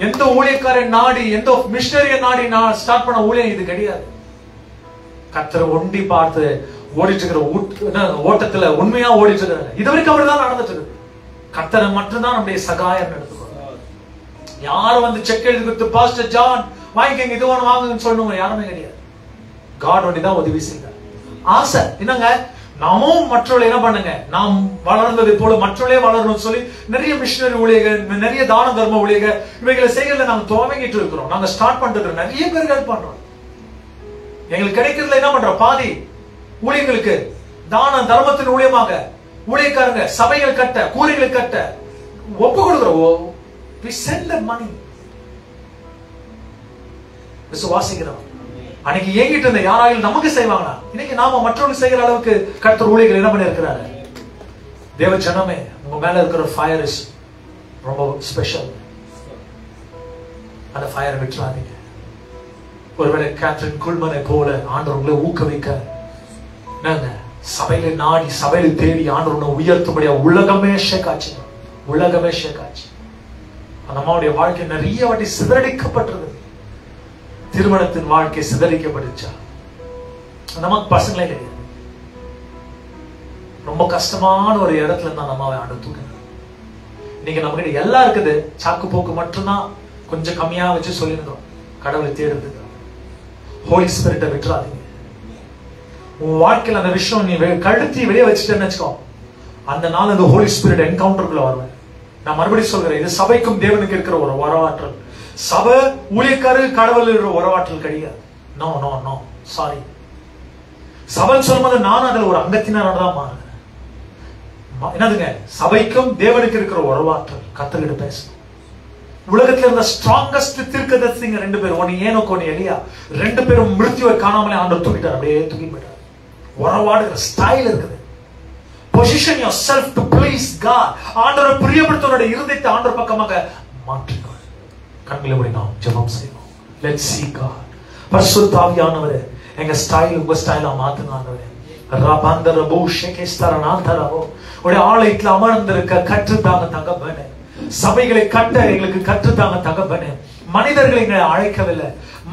எந்த ஊழியக்காரன் நாடி, எந்த மிஷனரிய நாடி நான் ஸ்டார்ட் பண்ண ஊழியம் இது கிடையாது. கர்த்தரை ஒண்டி பார்த்து ஓடிட்டு இருக்கிற ஓட்டத்துல உண்மையா ஓடிட்டு இருக்கிறாங்க. இது வரைக்கும் அப்படிதான் நடந்துட்டு இருக்கு. கர்த்தரை மட்டும்தான் நம்முடைய சகாயம் எடுத்துக்கணும். யாரும் வந்து செக் எழுதி கொடுத்து பாஸ்டர் ஜான் வாங்கிக்கங்க இது ஒன்று வாங்குங்கன்னு சொல்லணும் யாருமே கிடையாது. காட் ஒண்டி தான் உதவி செய்தார். ஆசை என்னங்க, நாமும் மற்றவர்களை என்ன பண்ணுங்க, நாம் வளர்ந்ததை போல மற்றவர்களே வளரணும்னு சொல்லி நிறைய மிஷனரி ஊழியர்கள், நிறைய தான தர்ம ஊழியர்கள் இவைகளை செய்யறதுல நாங்க துவங்கிட்டு இருக்கிறோம். நாங்க ஸ்டார்ட் பண்றது நிறைய பேர் ஹெல்ப் பண்றோம். எங்களுக்கு கிடைக்கிறதுல என்ன பண்றோம், பாதி ஊழியர்களுக்கு தான தர்மத்தின் ஊழியமாக ஊழியக்காரங்க சபைகள் கட்ட, கூரைகள் கட்ட ஒப்பு கொடுக்கிறோம். we send the money. விசுவாசிக்கிறோம். அன்னைக்கு ஏங்கிட்டு இருந்த யாராலும் நமக்கு செய்வாங்களா? இன்னைக்கு நாம மற்றவங்களுக்கு செய்கிற அளவுக்கு கர்த்தர் ஊழியர்கள் என்ன பண்ணி இருக்கிறாரு. தேவ ஜனமே, உங்க மேல இருக்கிற ஃபயர் இஸ் ரொம்ப ஸ்பெஷல். அந்த ஃபயரை விட்டுறாதீங்க. ஒருவேளை கேத்ரின் குல்மனை போல ஆண்டவர் உங்களை ஊக்குவிக்க, சபையில நாடி சபையில தேடி ஆண்டவர் உயர்த்தும்படியா உலகமே ஷேக்காச்சு. உலகமே ஷேக்காச்சு. அந்த அம்மாவுடைய வாழ்க்கை நிறைய வாட்டி சிதறடிக்கப்பட்டது. திருமணத்தின் வாழ்க்கை சிதறிக்கப்பட்டுச்சா? நமக்கு பசங்களே கிடையாது. ரொம்ப கஷ்டமான ஒரு இடத்துல இருந்தா அம்மாவை ஆண்டு தூக்கினார். நீங்க நம்ம கிட்ட எல்லாம் இருக்குது, சாக்கு போக்கு மட்டும்தான் கொஞ்சம் கம்மியா வச்சு சொல்லியிருந்தோம். கடவுளை தேடுறதுக்கு ஹோலி ஸ்பிரிட்டை விட்டுறாதீங்க. உன் வாழ்க்கையில் அந்த விஷயம் நீ கழுத்தி வெளியே வச்சுட்டேன்னு வச்சுக்கோ, அந்த நாள் அந்த ஹோலி ஸ்பிரிட் என்கவுண்டருக்குள்ள வருவேன். நான் மறுபடியும் சொல்கிறேன், இது சபைக்கும் தேவனுக்கு இருக்கிற ஒரு வரவாற்றல். சபை ஊழியக்காரு கடவுள் இருக்கிற வரவாற்றல் கிடையாது. No no no sorry. சபை சொல்லும்போது நானும் அதுல ஒரு அங்கத்தினராக தான் மாறுறேன். என்னதுங்க, சபைக்கும் தேவனுக்கு இருக்கிற வரவாற்றல். கர்த்தர்கிட்ட பேசணும். உலகத்துல இருந்த ஸ்ட்ராங்கஸ்ட் தீர்க்கதரிசிங்க ரெண்டு பேரும், ஒன்னு ஏனோக்கு ஒன்னு எலியா, ரெண்டு பேரும் மிருத்யுவை காணாமலே ஆண்டவர் தூக்கிட்டார். அப்படியே தூக்கி போயிட்டார். வரவாடுகிற ஸ்டைல் இருக்குது. Position yourself to please God. ஆண்டவரை பிரியப்படுத்துவதோட இருதயத்தை ஆண்டவர் பக்கமாக மாற்றிக்கொள். கண்களை மூடி நாம் ஜெபம் செய்வோம். Let's see God. பரிசுத்த ஆவியானவரே, எங்க ஸ்டைல் உங்க ஸ்டைலா மாத்துங்க ஆண்டவரே. ரபாந்தர பூஷேகே ஸ்தரநாந்தரோ, உடைய ஆலயத்தில் அமர்ந்திருக்க கற்றுத்தாங்க தகப்பனே. சபைகளை கட்ட எங்களுக்கு கற்றுத்தாங்க தகப்பனே. மனிதர்களை எங்களை அழைக்கவில்லை.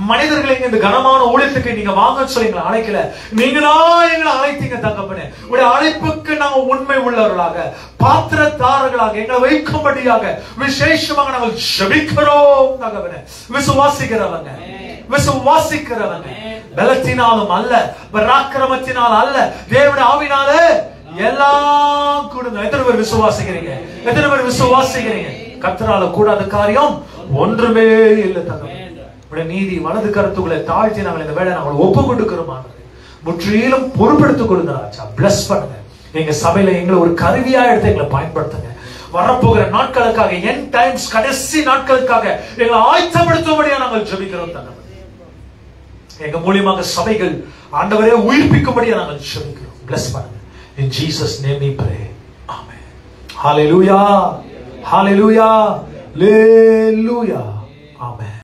மனிதர்களை இந்த கனமான ஊழியத்துக்கு நீங்க வாங்கன்னு சொல்லி எங்களை அழைக்கல. நீங்களா எங்களை அழைத்தீங்க தகப்பனே. உடைய அழைப்புக்கு நாங்கள் உண்மை உள்ளவர்களாக, பாத்திரதாரர்களாக எங்களை வைக்கும்படியாக விசேஷமாக நாங்கள் ஜெபிக்கிறோம் தகப்பனே. விசுவாசிக்கிறவங்க, விசுவாசிக்கிறவங்க பலத்தினாலும் அல்ல, பராக்கிரமத்தினால் அல்ல, தேவனுடைய ஆவினாலே எல்லாம் கூடுங்க. எத்தனை பேர் விசுவாசிக்கிறீங்க? எத்தனை பேர் விசுவாசிக்கிறீங்க? கர்த்தரால கூடாத காரியம் ஒன்றுமே இல்லை தகப்பனே. உடைய நீதி வலது கருத்துக்களை தாழ்த்தி நாங்கள் இந்த வேலை நாங்கள் ஒப்பு கொடுக்கிறோம். முற்றிலும் பொறுப்பெடுத்துக் கொடுங்க ராஜா. பிளஸ் பண்ணுங்க. எங்க சபையில எங்களை ஒரு கருவியா எடுத்து எங்களை பயன்படுத்துங்க. வரப்போகிற நாட்களுக்காக, என் டைம்ஸ் கடைசி நாட்களுக்காக எங்களை ஆயத்தப்படுத்தும்படியா நாங்கள் ஜெபிக்கிறோம் தகப்பனே. எங்க மூலியமாக சபைகள் ஆண்டவரே உயிர்ப்பிக்கும்படியா நாங்கள் ஜெபிக்கிறோம். பிளஸ் பண்ணுங்க. In Jesus' name we pray. Amen. Hallelujah. Hallelujah. Hallelujah. Amen.